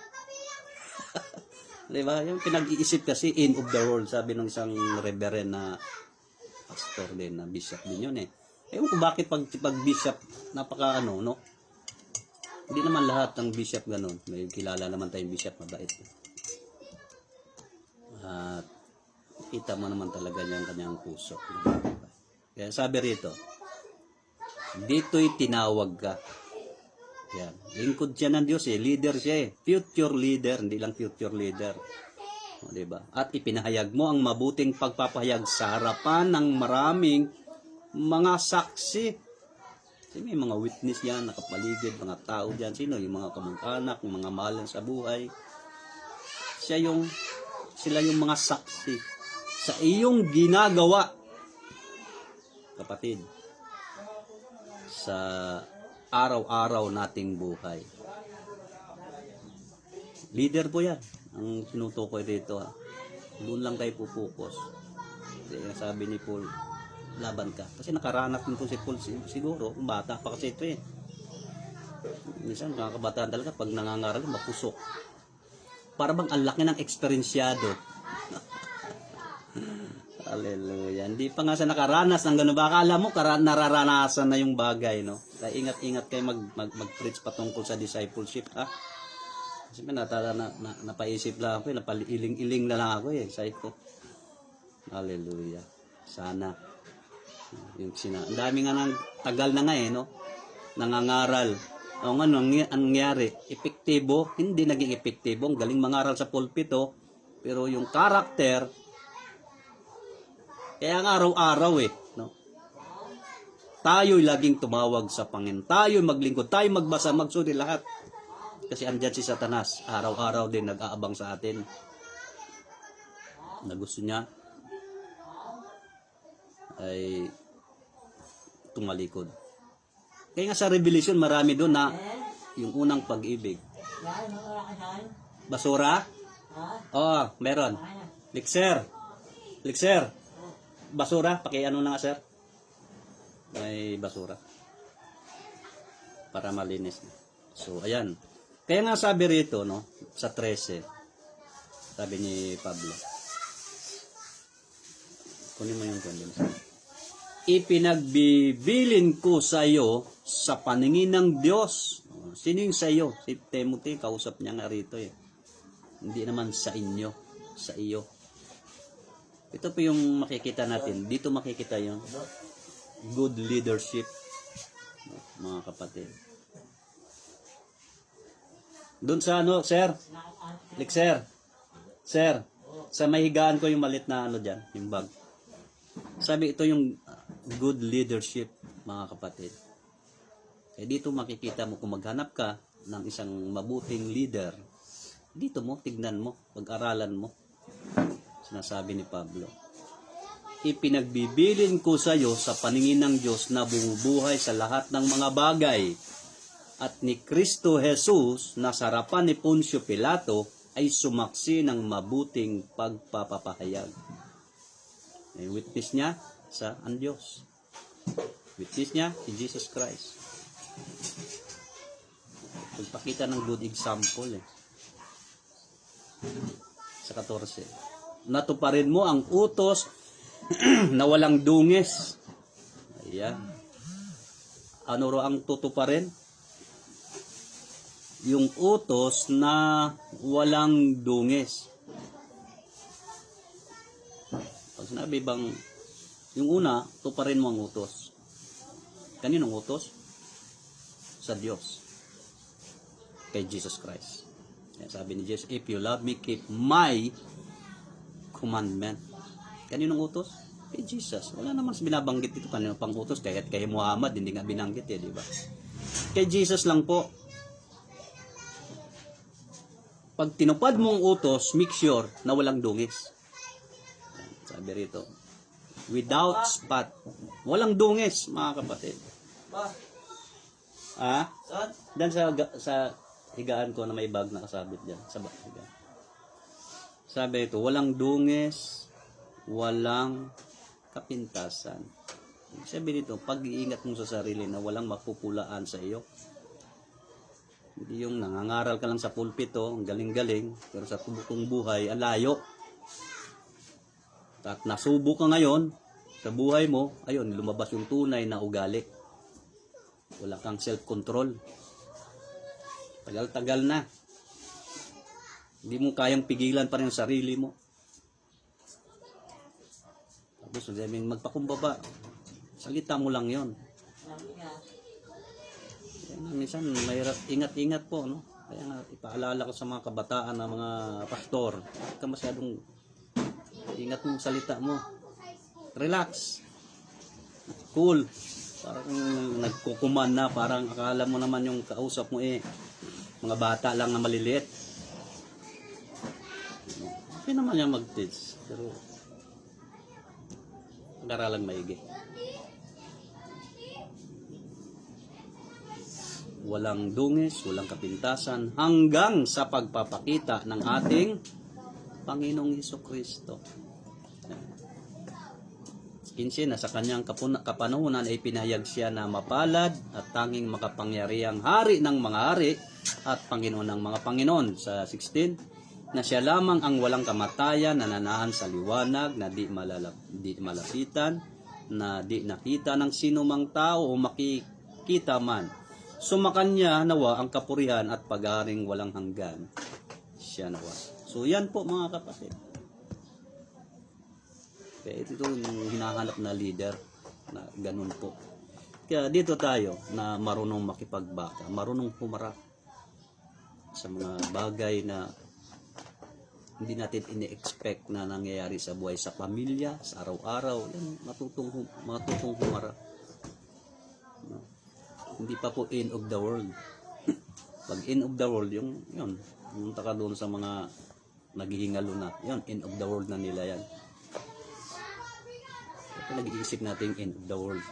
Di ba? Yung pinag-iisip kasi end of the world, sabi ng isang reverend na pastor din, na bishop din yun eh. Ewan ko bakit pag bishop, napaka no? Hindi naman lahat ng bishop ganun. May kilala naman tayong bishop, mabait. At kita mo naman talaga yung kanyang puso. Kaya sabi rito, dito'y tinawag ka. Yan. Lingkod siya ng Diyos eh. Leader siya eh. Future leader, hindi lang future leader. O, diba? At ipinahayag mo ang mabuting pagpapahayag sa harapan ng maraming mga saksi. Kasi may mga witness yan, nakapaligid, mga tao dyan. Sino? Yung mga kamag-anak, yung mga mahal sa buhay. Sila yung mga saksi sa iyong ginagawa, kapatid, sa araw-araw nating buhay. Leader po yan ang sinutukoy dito ha. Doon lang kayo pupukus. Kasi sabi ni Paul, laban ka. Kasi nakaranas din po si Paul siguro, bata pa kasi ito eh. Minsan mga kabataan talaga pag nangangaral, mapusok. Para bang ang laki ng eksperensyado. Hallelujah. Hindi pa nga sa nakaranas ng gano'n. Baka alam mo, nararanasan na yung bagay, no? Kaya ingat-ingat kayo mag-preach patungkol sa discipleship, ha? Kasi napaisip lang ako, napailing-iling na lang ako eh. Sabi ko, hallelujah. Sana. Ang dami nga ng tagal na nga eh, no? Nangangaral. O nga, anong nangyari? Epektibo? Hindi naging epektibo. Ang galing mangaral sa pulpito. Pero yung karakter, kaya ang araw-araw eh, no? Tayo'y laging tumawag sa Panginoon. Tayo'y maglingkod. Tayo'y magbasa, magsuri lahat. Kasi andyan si Satanas, araw-araw din nag-aabang sa atin. Na gusto niya ay tumalikod. Kaya nga sa Revelation, marami doon na yung unang pag-ibig. Basura? Oo, meron. Lixer. basura, ano na nga sir? May basura. Para malinis. So, ayan. Kaya nga sabi rito, no, sa 13, sabi ni Pablo, kunin mo yung kondom. Ipinagbibilin ko sa iyo sa paningin ng Diyos. Sino yung sa iyo? Si Timothy, kausap niya nga rito eh. Hindi naman sa inyo, sa iyo. Ito po yung makikita natin. Dito makikita yung good leadership, mga kapatid. Doon sa ano, sir? Sir. Sir, sa mahigaan ko yung malit na ano dyan, yung bag. Sabi ito yung good leadership, mga kapatid. Eh dito makikita mo kung maghanap ka ng isang mabuting leader, dito mo, tignan mo, pag-aralan mo. Sinasabi ni Pablo, ipinagbibilin ko sa iyo sa paningin ng Diyos na bumubuhay sa lahat ng mga bagay, at ni Kristo Jesus na sa harapan ni Poncio Pilato ay sumaksi ng mabuting pagpapahayag. Ay witness niya sa ang Diyos. Witness niya si Jesus Christ. Pagpakita ng good example eh. Sa 14. Natuparin mo ang utos na walang dungis. Ayan. Ano ro ang tutuparin? Yung utos na walang dungis. Pag sinabi bang, yung una, tuparin mo ang utos. Kaninong utos? Sa Diyos. Kay Jesus Christ. Yan, sabi ni Jesus, if you love me, keep my commandment. Kaninong utos? Kay Jesus. Wala naman binabanggit ito kanino pang utos. Kahit kay Muhammad, hindi nga binanggit eh, di ba? Kay Jesus lang po. Pag tinupad mo ang utos, make sure na walang dungis. Sabi rito, without spot. Walang dungis, mga kapatid. Ah? Dan sa higaan ko na may bag na kasabit dyan. Sa higaan. Sabi ito, walang dungis, walang kapintasan. Sabi dito, pag-iingat mo sa sarili na walang mapupulaan sa iyo. Hindi yung nangangaral ka lang sa pulpito, ang galing-galing, pero sa tubukong buhay, ang layo. At nasubo ka ngayon, sa buhay mo, ayun, lumabas yung tunay na ugali. Wala kang self-control. Tagal-tagal na. Hindi mo kayang pigilan pa rin ang sarili mo. Tapos, magpakumbaba. Salita mo lang yon. Minsan mahirap, ingat-ingat po, no? Kaya nga ipaalala ko sa mga kabataan na mga pastor, huwag ka masyadong ingat mo salita mo. Relax. Cool. Parang nagkukuman na, parang akala mo naman yung kausap mo mga bata lang na maliliit. Okay naman yung mag-teach, pero pag-aralang maigi. Walang dungis, walang kapintasan, hanggang sa pagpapakita ng ating Panginoong Hesukristo. 15, na sa kanyang kapanahunan ay pinahayag siya na mapalad at tanging makapangyarihang hari ng mga hari at Panginoon ng mga Panginoon. Sa 16, na siya lamang ang walang kamatayan, nananahan sa liwanag, na di malapitan, na di nakita ng sino mang tao o makikita man. Sumakanya nawa ang kapurihan at pag-aring walang hanggan. Siya nawa. So yan po mga kapatid. Kaya ito yung hinahanap na leader na ganun po. Kaya dito tayo na marunong makipagbaka, marunong humarap sa mga bagay na hindi natin ini-expect na nangyayari sa buhay, sa pamilya, sa araw-araw. Yan, matutong humarap. No? Hindi pa po end of the world. Pag end of the world, yun, pumunta ka doon sa mga naghihingalo na, yun, end of the world na nila yan. Ito nag-iisip natin end of the world.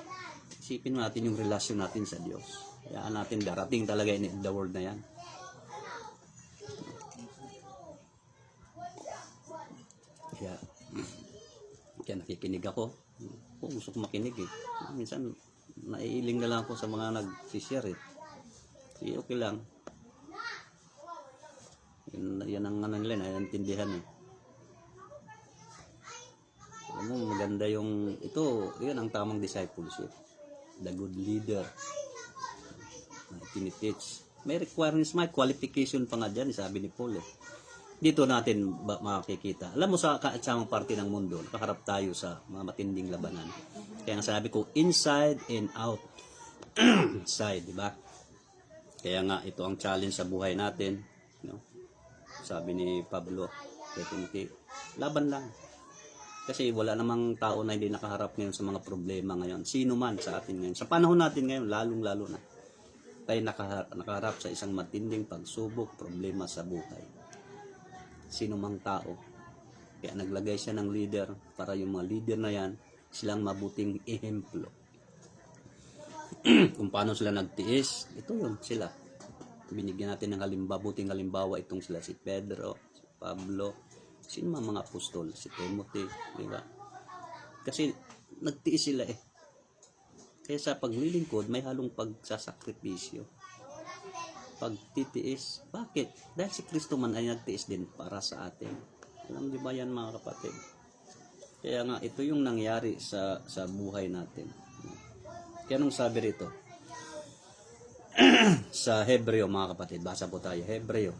Isipin natin yung relasyon natin sa Diyos. Kaya natin darating talaga end of the world na yan. Kaya nakikinig ako Kung gusto ko makinig eh. Minsan, naiiling na lang ako sa mga nag-share eh. Sige, okay lang. Yan ang ano nila, naiintindihan eh. Alam mo, maganda yung, yan ang tamang discipleship. The good leader. Tiniteach. May requirements, may qualification pa nga dyan, sabi ni Paul eh. Dito natin makikita. Alam mo, sa kaatsamang parte ng mundo, nakaharap tayo sa mga matinding labanan. Kaya nga sabi ko, inside and out. Inside, di ba? Kaya nga, ito ang challenge sa buhay natin. No? Sabi ni Pablo, kay Timothy, laban lang. Kasi wala namang tao na hindi nakaharap ngayon sa mga problema ngayon. Sino man sa atin ngayon. Sa panahon natin ngayon, lalong-lalo na. Tayo nakaharap sa isang matinding pagsubok, problema sa buhay. Sino mang tao. Kaya naglagay siya ng leader para yung mga leader na yan, silang mabuting ehemplo. Kung paano sila nagtiis, ito yun sila. Binigyan natin ng buting halimbawa itong sila si Pedro, si Pablo, sino mga apostol, si Timothy, di ba? Kasi nagtiis sila eh. Kaya sa paglilingkod, may halong pagsasakripisyo. Pagtitiis. Bakit? Dahil si Kristo man ay nagtiis din para sa atin. Alam niyo ba yan mga kapatid? Kaya nga, ito yung nangyari sa buhay natin. Kaya nung sabi rito, sa Hebreo mga kapatid, basa po tayo, Hebreo.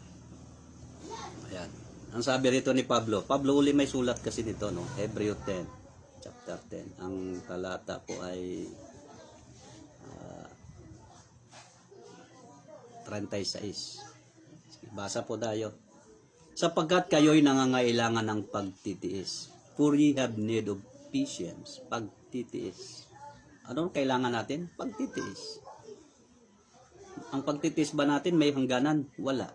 Ayan. Ang sabi rito ni Pablo, uli may sulat kasi nito, no? Hebreo 10, chapter 10. Ang talata po ay 36. Basa po tayo. Sapagkat kayo'y nangangailangan ng pagtitiis. For ye have need of patience. Pagtitiis. Ano kailangan natin? Pagtitiis. Ang pagtitiis ba natin may hangganan? Wala.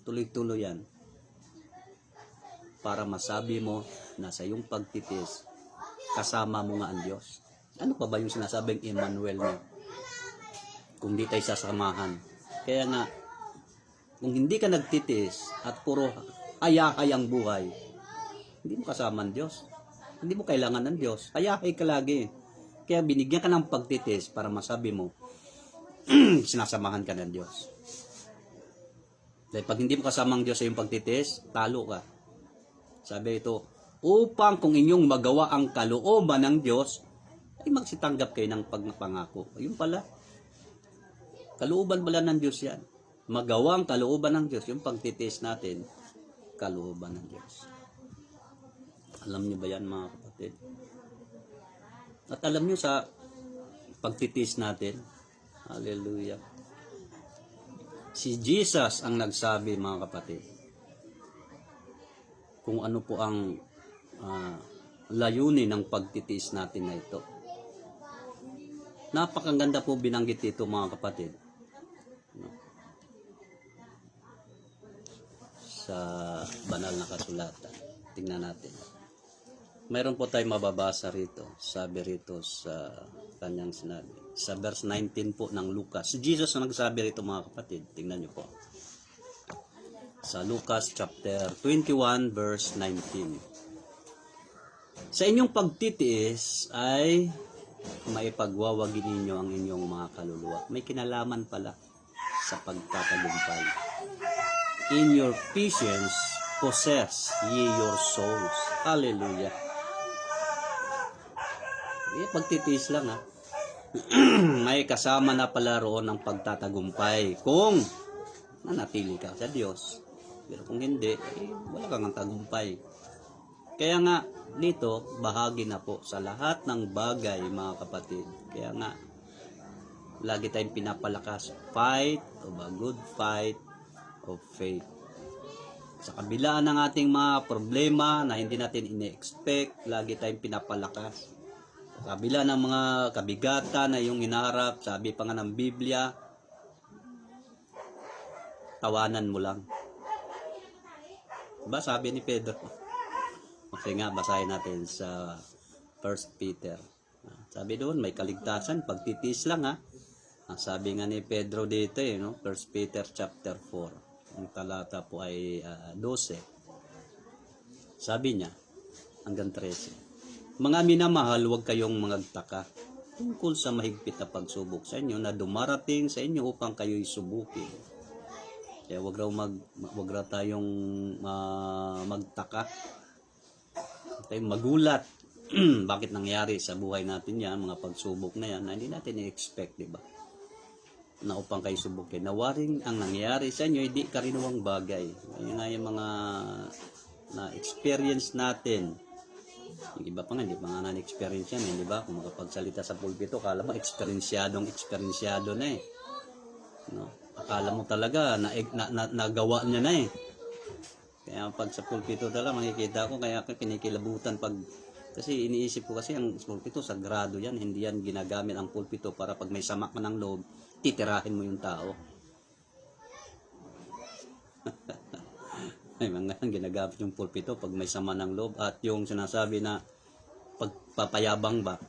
Tuloy-tuloy yan. Para masabi mo na sa iyong pagtitiis, kasama mo nga ang Diyos. Ano pa ba yung sinasabing Emmanuel mo? Kung di tayo sasamahan. Kaya nga, kung hindi ka nagtitiis at puro hayahay ang buhay, hindi mo kasama ang Diyos. Hindi mo kailangan ng Diyos. Hayahay ka lagi. Kaya binigyan ka ng pagtitiis para masabi mo, sinasamahan ka ng Diyos. Dahil pag hindi mo kasama ang Diyos sa iyong pagtitiis, talo ka. Sabi ito, upang kung inyong magawa ang kalooban ng Diyos, ay magsitanggap kayo ng pagpangako. Ayun pala. Kalooban pala ng Diyos yan. Magawa ang kalooban ng Diyos. Yung pagtitiis natin, kalooban ng Diyos. Alam niyo ba yan mga kapatid? At alam niyo sa pagtitiis natin, hallelujah, si Jesus ang nagsabi mga kapatid, kung ano po ang layunin ng pagtitiis natin na ito. Napakaganda po binanggit ito mga kapatid. Sa banal na kasulatan. Tingnan natin. Mayroon po tayong mababasa rito. Sabi rito sa kanyang sinabi. Sa verse 19 po ng Lucas. Si Jesus ang nagsabi rito mga kapatid. Tingnan niyo po. Sa Lucas chapter 21 verse 19. Sa inyong pagtitiis ay maipagwawagi ninyo ang inyong mga kaluluwa. May kinalaman pala sa pagtatagumpay. In your patience, possess ye your souls. Hallelujah. Pagtitiis lang ha. May kasama na pala roon ng pagtatagumpay kung nanatili ka sa Diyos. Pero kung hindi, wala kang tagumpay. Kaya nga, dito, bahagi na po sa lahat ng bagay, mga kapatid. Kaya nga, lagi tayong pinapalakas. Fight of a good fight of faith. Sa kabila ng ating mga problema na hindi natin ine-expect, lagi tayong pinapalakas. Sa kabila ng mga kabigatan na yung hinaharap, sabi pa nga ng Biblia, tawanan mo lang. Diba sabi ni Pedro? Kasi nga, basahin natin sa 1 Peter. Sabi doon, may kaligtasan, pagtitiis lang ha. Sabi nga ni Pedro dito no? 1 Peter chapter 4. Ang talata po ay 12. Sabi niya, hanggang 13. Mga minamahal, huwag kayong magtaka tungkol sa mahigpit na pagsubok sa inyo na dumarating sa inyo upang kayo'y subukin. Kaya wag raw tayong magtaka. Tayo magulat. Bakit nangyari sa buhay natin yan, mga pagsubok na yan, na hindi natin i-expect, di ba? Na upang kayo subukin. Nawaring ang nangyari sa inyo, hindi karaniwang bagay. Ayun nga yung mga na-experience natin. Yung iba pa nga, hindi pa nga na-experience yan, di ba? Kung makapagsalita sa pulpito, akala mo, eksperyensyado na eh. No? Akala mo talaga, nagawa niya na eh. Kaya pag sa pulpito talaga, makikita ko, kaya kinikilabutan pag, kasi iniisip ko kasi ang pulpito, sagrado yan, hindi yan ginagamit ang pulpito para pag may sama ka ng loob, titirahin mo yung tao. May mga ginagamit yung pulpito pag may sama ng loob at yung sinasabi na pagpapayabang ba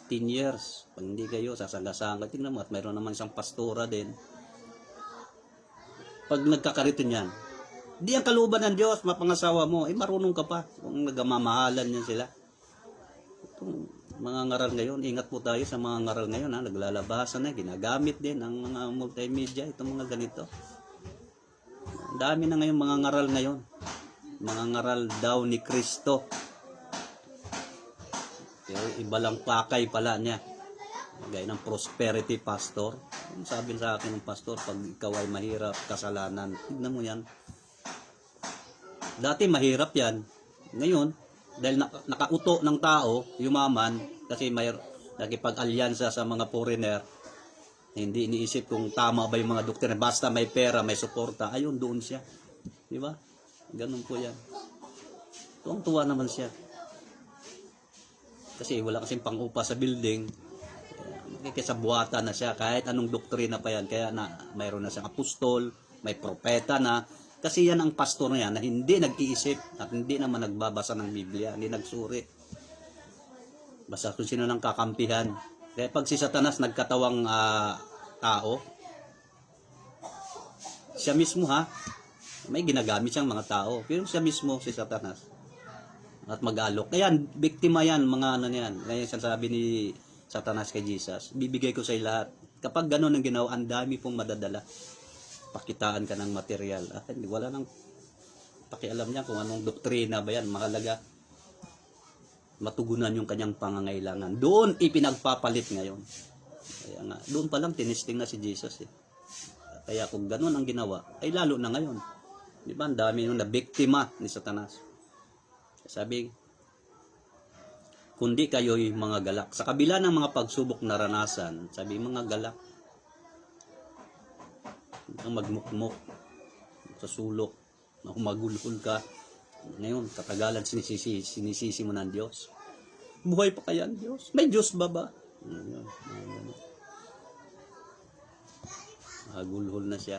10 years pag hindi kayo sasagasaan ka, tingnan mo at mayroon naman isang pastora din pag nagkakariton yan, di ang kalooban ng Diyos mapangasawa mo, marunong ka pa kung nagmamahalan yan sila. Itong mga ngaral ngayon, ingat po tayo sa mga ngaral ngayon, naglalabasan na, ginagamit din ang mga multimedia, itong mga ganito. Dami na ngayon mga ngaral ngayon. Mga ngaral daw ni Kristo. Pero iba lang pakay pala niya. Gaya ng prosperity pastor. Sabi sa akin ng pastor, pag ikaw ay mahirap, kasalanan, tignan mo yan. Dati mahirap yan. Ngayon, dahil nakauto ng tao, yumaman, kasi may nakipag-alyansa sa mga foreigner, hindi iniisip kung tama ba yung mga doktrina. Basta may pera, may suporta, ayun, doon siya. Di ba? Ganun po yan. Tuwang-tuwa naman siya. Kasi wala kasing pang-upa sa building. Makikisabuhatan na siya. Kahit anong doktrina pa yan. Kaya mayroon na siyang apostol, may propeta na. Kasi yan ang pastor na yan na hindi nag-iisip at hindi naman nagbabasa ng Biblia. Hindi nagsuri. Basta kung sino nang kakampihan. Kaya pag si Satanas nagkatawang tao, siya mismo may ginagamit siyang mga tao. Pero siya mismo si Satanas. At mag-alok. Kaya biktima yan, mga ano yan. Kaya sabi ni Satanas kay Jesus, bibigay ko sa lahat. Kapag gano'n ang ginawa, ang dami pong madadala. Pakitaan ka ng material. Wala nang pakialam niya kung anong doktrina ba yan. Mahalaga matugunan yung kanyang pangangailangan. Doon ipinagpapalit ngayon. Kaya nga, doon pa lang tinisting na si Jesus eh. Kaya kung gano'n ang ginawa, ay lalo na ngayon. Di ba? Ang dami nung nabiktima ni Satanas. Sabi, kundi kayo'y mga galak. Sa kabila ng mga pagsubok naranasan, sabi, mga galak. Ang magmukmok sa sulok, na humagulhol ka. Ngayon, katagalan sinisisi mo ng Diyos. Buhay pa kaya ang Diyos? May Diyos ba ba? Gulhol na siya.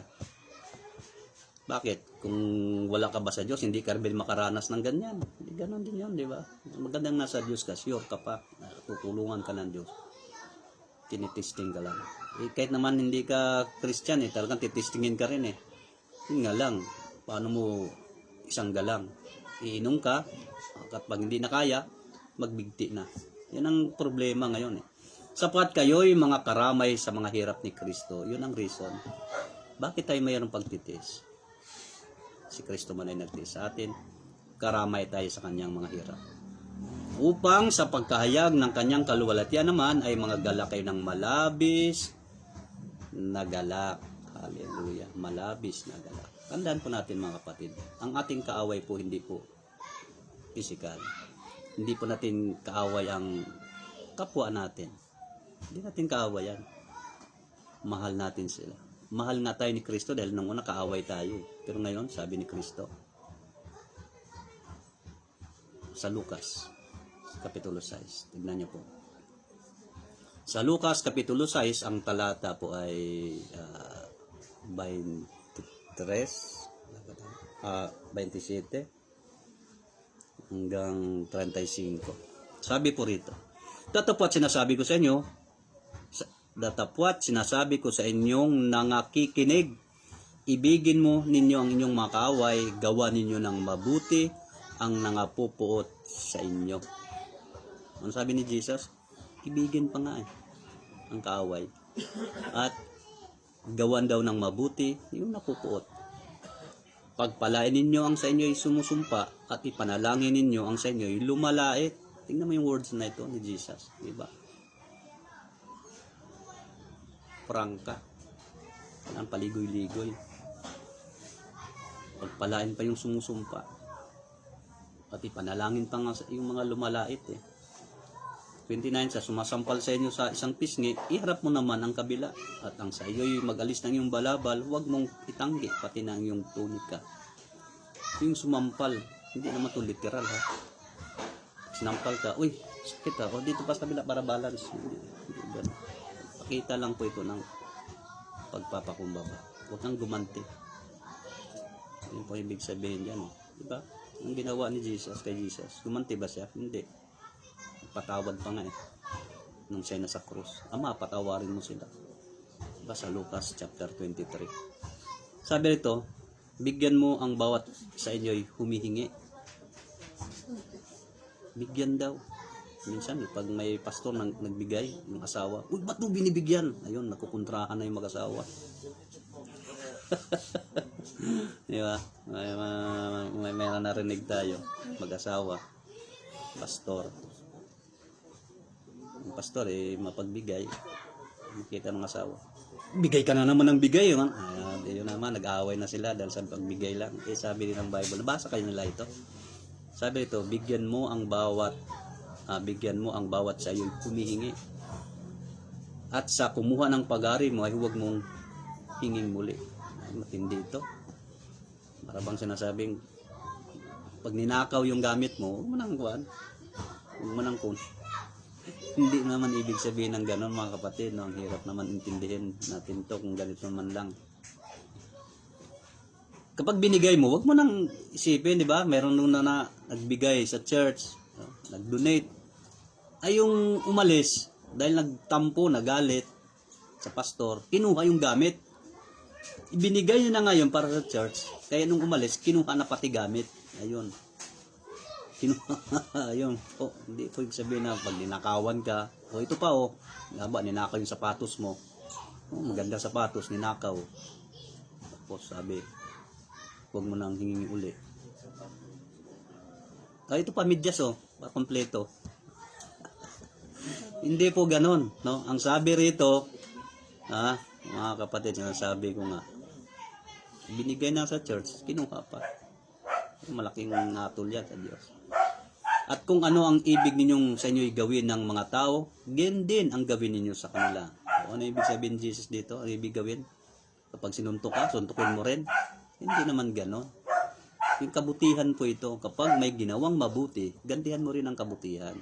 Bakit? Kung wala ka ba sa Diyos, hindi ka rin makaranas ng ganyan. Hindi ganon din yun, di ba? Magandang nasa Diyos ka, sure ka pa. Tutulungan ka ng Diyos. Tinitesting ka lang. Kahit naman hindi ka Christian, talagang titestingin ka rin eh. Yun nga lang, paano mo isang galang? Iinom ka, at pag hindi na kaya, magbigti na. Yan ang problema ngayon eh. Sapat kayo'y mga karamay sa mga hirap ni Kristo. Yun ang reason. Bakit tayo mayroong pagtitis? Si Kristo man ay nagtiis sa atin. Karamay tayo sa kanyang mga hirap. Upang sa pagkahayag ng kanyang kaluwalhatian naman ay mga galak kayo ng malabis na galak. Hallelujah. Malabis na galak. Tandaan po natin mga kapatid, ang ating kaaway po hindi po physical. Hindi po natin kaaway ang kapwa natin. Hindi natin kaaway yan. Mahal natin sila. Mahal nga tayo ni Kristo dahil nung una kaaway tayo. Pero ngayon, sabi ni Kristo sa Lucas, Kapitulo 6. Tignan niyo po. Sa Lucas, Kapitulo 6, ang talata po ay 27 hanggang 35. Sabi po rito, datapwat sinasabi ko sa inyong nangakikinig, ibigin mo ninyo ang inyong mga kaaway, gawa ninyo ng mabuti, ang nangapupuot sa inyo. Ano sabi ni Jesus? Ibigin pa nga ang kaaway. At gawan daw ng mabuti yung napupuot. Pagpalain ninyo ang sa inyo ay sumusumpa at ipanalangin ninyo ang sa inyo ay lumalait. Tingnan mo yung words na ito ni Jesus. Diba? Prangka. Ang paligoy-ligoy. Pagpalain pa yung sumusumpa. At ipanalangin pa nga yung mga lumalait 29, sa sumasampal sa inyo sa isang pisngi, iharap mo naman ang kabila. At ang sa iyo'y mag-alis ng iyong balabal, huwag mong itanggi, pati na ang iyong tunika. Yung sumampal, hindi naman ito literal Sinampal ka, uy, sakit o dito pa sa kabila para balance. Hindi ganun. Pakita lang po ito ng pagpapakumbaba. Huwag kang gumanti. Yun po ibig sabihin dyan. Diba? Ang ginawa ni Jesus kay Jesus, gumanti ba siya? Hindi. Patawad pa nga nung siya nasa krus. Ama, patawarin mo sila. Diba sa Lucas chapter 23. Sabi rito, bigyan mo ang bawat sa inyo'y humihingi. Bigyan daw. Minsan, pag may pastor nagbigay, yung asawa, uy, ba't mo binibigyan? Ayun, nakukontrahan na yung mag-asawa. Diba? May narinig tayo, mag-asawa, pastor. Yung pastor mapagbigay, makita ng asawa, bigay ka na naman ng bigay yun naman, nag-aaway na sila dahil sa pagbigay lang. Sabi din ng Bible, nabasa kayo nila ito, sabi ito, bigyan mo ang bawat sa iyo humihingi, at sa kumuha ng pag-ari mo ay huwag mong hinging muli. Matindi ito. Marabang sinasabing, pag ninakaw yung gamit mo, huwag mo nang kuhan, huwag mo nang kun. Hindi naman ibig sabihin ng gano'n mga kapatid. Ang hirap naman intindihin natin to kung ganito man lang. Kapag binigay mo, wag mo nang isipin, di ba? Meron nung na nagbigay sa church, nag-donate. Ay yung umalis, dahil nagtampo, nagalit sa pastor, kinuha yung gamit. Ibinigay niya na ngayon para sa church. Kaya nung umalis, kinuha na pati gamit. Ayun. Ayun. Hindi po sabihin na pag ninakawan ka, ito pa ninakaw yung sapatos mo. Maganda sapatos, ninakaw. Tapos sabi, huwag mo nang hinging uli. Ito pa medyas kompleto. Hindi po ganon, no? Ang sabi rito, mga kapatid, sinasabi ko nga, binigay na sa church, kinuha pa. Malaking natol yan sa Diyos. At kung ano ang ibig ninyong sa inyo'y gawin ng mga tao, gan din ang gawin ninyo sa kanila. Ano ibig sabihin Jesus dito? Ang ibig gawin? Kapag sinuntok ka, suntukin mo rin? Hindi naman ganon. Yung kabutihan po ito, kapag may ginawang mabuti, gantihan mo rin ang kabutihan.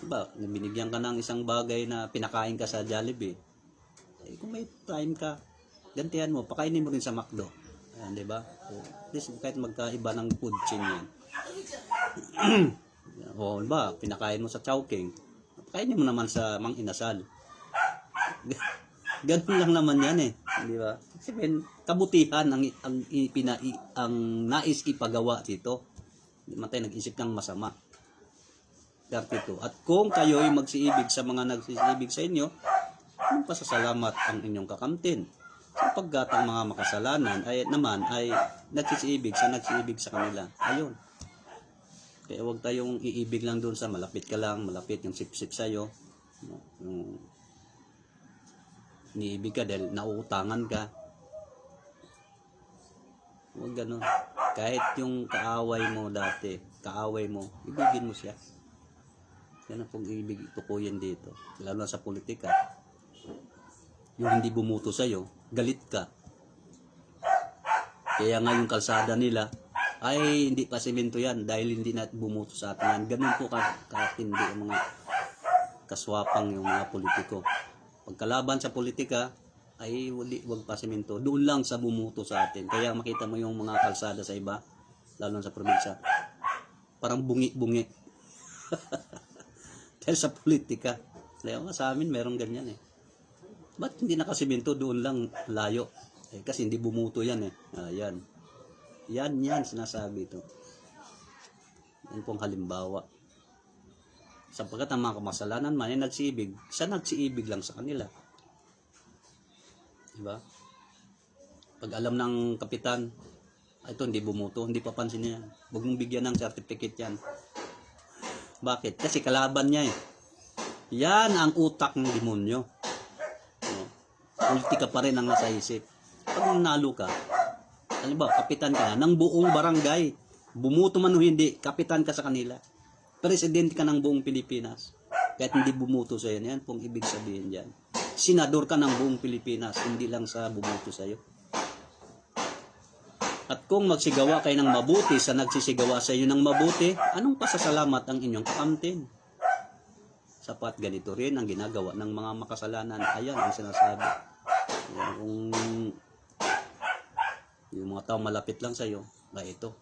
Diba? Binigyan ka ng isang bagay na pinakain ka sa Jollibee. Kung may time ka, gantihan mo, pakainin mo rin sa McDo. Ayan, diba? So, kahit magkaiba ng food chain yan. Diba? Pinakain mo sa Chowking, pakainin mo naman sa Mang Inasal. Ganun lang naman yan diba? Kasi kabutihan ang nais ipagawa dito. Hindi man tayo nag-isip ng masama. 32. At kung kayo'y magsiibig sa mga nagsisiibig sa inyo, ang pasasalamat ang inyong kakamtin. Sapagkat ang mga makasalanan ay nagsisiibig sa kanila. Ayun. Kaya huwag tayong iibig lang doon sa malapit ka lang, malapit yung sip-sip sa'yo. Yung iniibig ka dahil nauutangan ka. Huwag ganun. Kahit yung kaaway mo dati, ibigin mo siya. Yan ang pong ibig tukuyin dito. Lalo na sa politika. Yung hindi bumuto sa'yo, galit ka. Kaya nga yung kalsada nila, ay hindi pa semento yan dahil hindi na bumuto sa atin yan. Ganun po katindi ang mga kaswapang yung mga politiko. Pagkalaban sa politika, ay wag pa semento. Doon lang sa bumuto sa atin. Kaya makita mo yung mga kalsada sa iba, lalo sa probinsya, parang bungi-bungi. Dahil sa politika. Kaya sa amin merong ganyan Ba't hindi nakasemento doon lang layo? Kasi hindi bumuto yan Ayan. Yan sinasabi ito. Yan pong halimbawa. Sapagkat ang mga kamasalanan man ay nagsiibig, siya nagsiibig lang sa kanila. Diba? Pag alam ng kapitan, ito hindi bumuto, hindi papansin niya yan. Huwag mong bigyan ng certificate yan. Bakit? Kasi kalaban niya eh. Yan ang utak ng demonyo. Ulti ka pa rin ang nasa isip. Pag nanalo ka, halimbawa, kapitan ka na ng buong barangay, bumuto man o hindi, kapitan ka sa kanila. Presidente ka ng buong Pilipinas. Kahit hindi bumuto sa yan, yan pong ibig sabihin dyan. Senador ka ng buong Pilipinas, hindi lang sa bumuto sa iyo. At kung magsigawa kayo ng mabuti sa nagsisigawa sa iyo ng mabuti, anong pasasalamat ang inyong kakamtin? Sapat ganito rin ang ginagawa ng mga makasalanan. Ayan ang sinasabi. Yung mga tao malapit lang sa iyo, ito,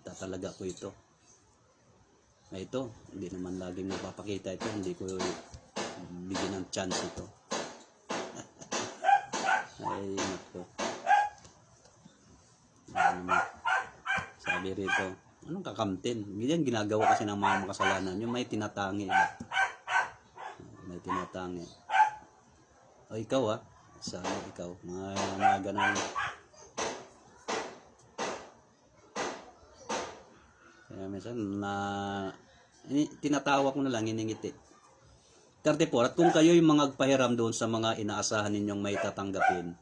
tatalaga ko ito. Ito, hindi naman laging napapakita ito, hindi ko bigyan ng chance ito. Ay, nako. Sabi rito, anong kakamtin? Ganyan ginagawa kasi ng mga makasalanan. Yung may tinatangi. May tinatangi. O ikaw sana ikaw. Mga ganun. Kaya minsan tinatawa ko na lang, hiningiti. 34, at kung kayo'y magpahiram doon sa mga inaasahan ninyong may tatanggapin,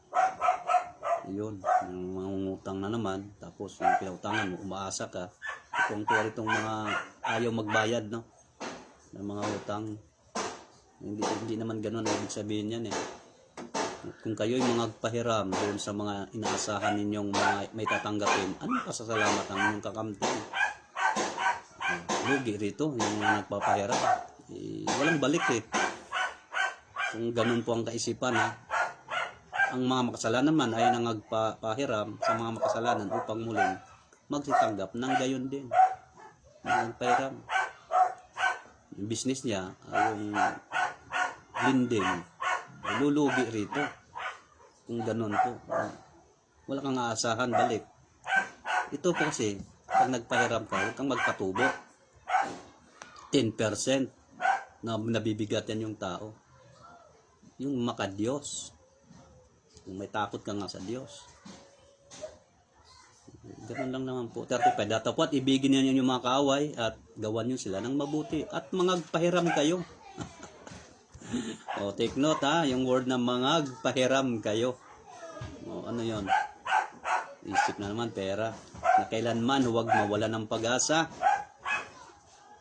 yun, yung mangungutang na naman, tapos yung pinautangan mo, umaasa ka, kung itong mga ayaw magbayad, no, ng mga utang, hindi naman ganun ang ibig sabihin yan eh. Kung kayo'y magpahiram doon sa mga inaasahan ninyong mga may tatanggapin, anong pasasalamat ang inyong kakamtin? Lugi rito, yung mga nagpapahiram. Walang balik eh. Kung ganun po ang kaisipan ang mga makasalanan man ay nangagpahiram sa mga makasalanan upang muling magsitanggap ng gayon din. Nagpahiram. Yung business niya ay yung lending. Lulugi rito. Kung ganun po. Wala kang aasahan balik. Ito po kasi, pag nagpahiram ka, huwag kang magpatubo. 10% na nabibigatan yung tao. Yung makadiyos. Yung may takot ka nga sa Diyos. Ganun lang naman po. 35. Dapat ibigin niyo yung mga kaaway at gawan niyo sila ng mabuti. At mangagpahiram kayo. O, take note yung word na mangagpahiram kayo. O, ano yon? Isip na naman, pera. Na kailanman huwag mawala ng pag-asa.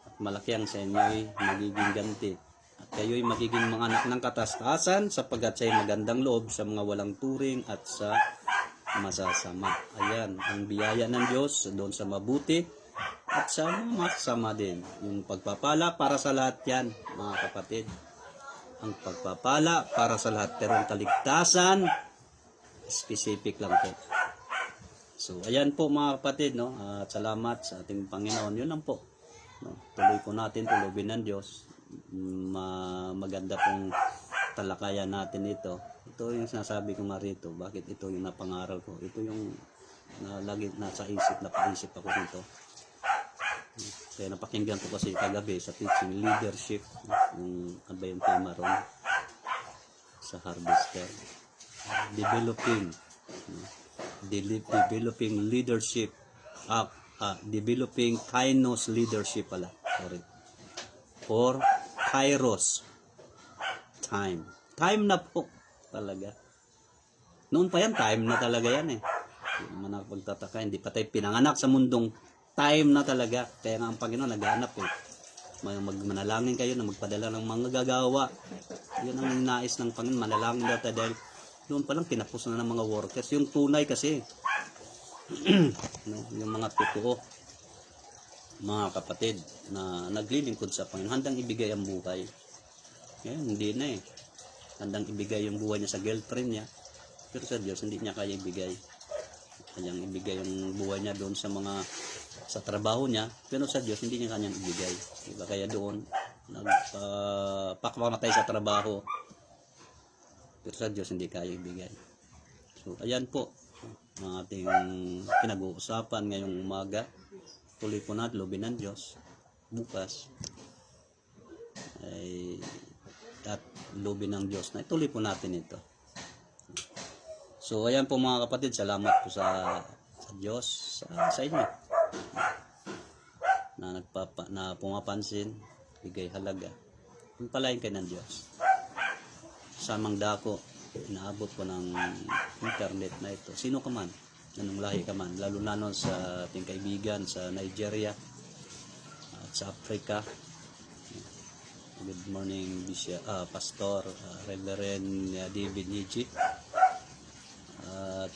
At malaki ang sa inyo'y magiging ganti. At kayo'y magiging mga anak ng katastasan sapagkat siya'y magandang loob sa mga walang turing at sa masasama. Ayan, ang biyaya ng Diyos doon sa mabuti at sa mga masasama din. Yung pagpapala para sa lahat yan, mga kapatid. Ang pagpapala para sa lahat. Pero ang kaligtasan, specific lang po. So, ayan po mga kapatid, no? At salamat sa ating Panginoon. Yun lang po. No? Tuloy po natin, tulubin ng Diyos. Maganda pong talakayan natin ito. Ito yung sinasabi ko nga rito. Bakit ito yung napangaral ko? Ito yung lagi nasa isip, napaisip ako dito. Kaya napakinggan ko kasi kagabi sa teaching leadership. Yung ano ba yung tema ron? Sa Harvester. Developing leadership. Developing Kainos leadership pala. Sorry. Or Kairos. Time na po talaga. Noon pa yan, time na talaga yan eh. Hindi naman nakapagtataka, hindi pa tayo pinanganak sa mundong time na talaga. Kaya nga ang Panginoon naghanap eh. Manalangin kayo na magpadala ng mga gagawa. Yun ang nais ng Panginoon, manalangin daw tayo dahil noon pa lang tinapos na ng mga workers. Yung tunay kasi, no, yung mga totoo, mga kapatid na naglilingkod sa Panginoon, handang ibigay ang buhay. Ngayon, hindi na eh. Handang ibigay yung buhay niya sa girlfriend niya. Pero sa Diyos, hindi niya kaya ibigay. Kanyang ibigay yung buhay niya doon sa sa trabaho niya. Pero sa Diyos, hindi niya kanyang ibigay. Diba? Kaya doon, nagpakamatay sa trabaho. Pero sa Diyos, hindi kaya ibigay. So, ayan po ang ating pinag-uusapan ngayong umaga. tuloy po natin, lobin ng Diyos. Bukas, ay at lobin ng Diyos na ituloy po natin ito. So, ayan po mga kapatid, salamat po sa Diyos, sa inyo na pumapansin, bigay halaga. Palain kayo ng Diyos. Samang dako, inaabot po ng internet na ito. Sino ka man, anong lahi ka man, lalo na nun sa ating kaibigan sa Nigeria at sa Africa. Good morning, Pastor Reverend David Niji. At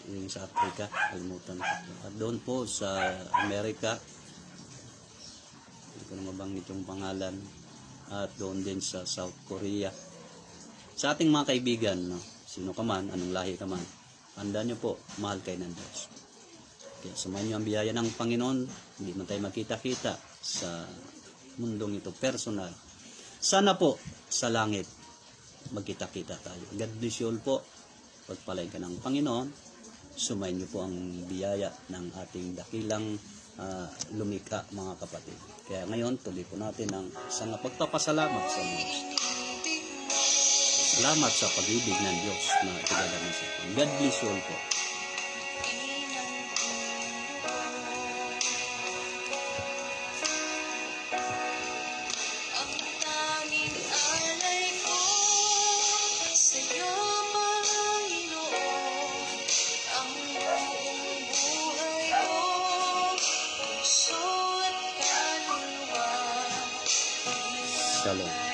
yung sa Africa, kalimutan ko. At doon po sa Amerika, hindi ko na mabanggit yung pangalan. At doon din sa South Korea. Sa ating mga kaibigan, no, sino ka man, anong lahi ka man, tandaan nyo po, mahal kayo ng Diyos. Kaya sumayin nyo ang biyaya ng Panginoon, hindi man tayo magkita-kita sa mundong ito, personal. Sana po, sa langit, magkita-kita tayo. God bless you all po. Pagpalain ka ng Panginoon, sumayin niyo po ang biyaya ng ating dakilang lumikha, mga kapatid. Kaya ngayon, tuloy po natin ang isang pagpapasalamat sa Diyos. Salamat sa pag-ibig ng Diyos na itinadala sa atin. God bless you all po. Ang tanging alay ko sa'yo, Panginoon, ang buong buhay ko, puso at kaluluwa. Shalom.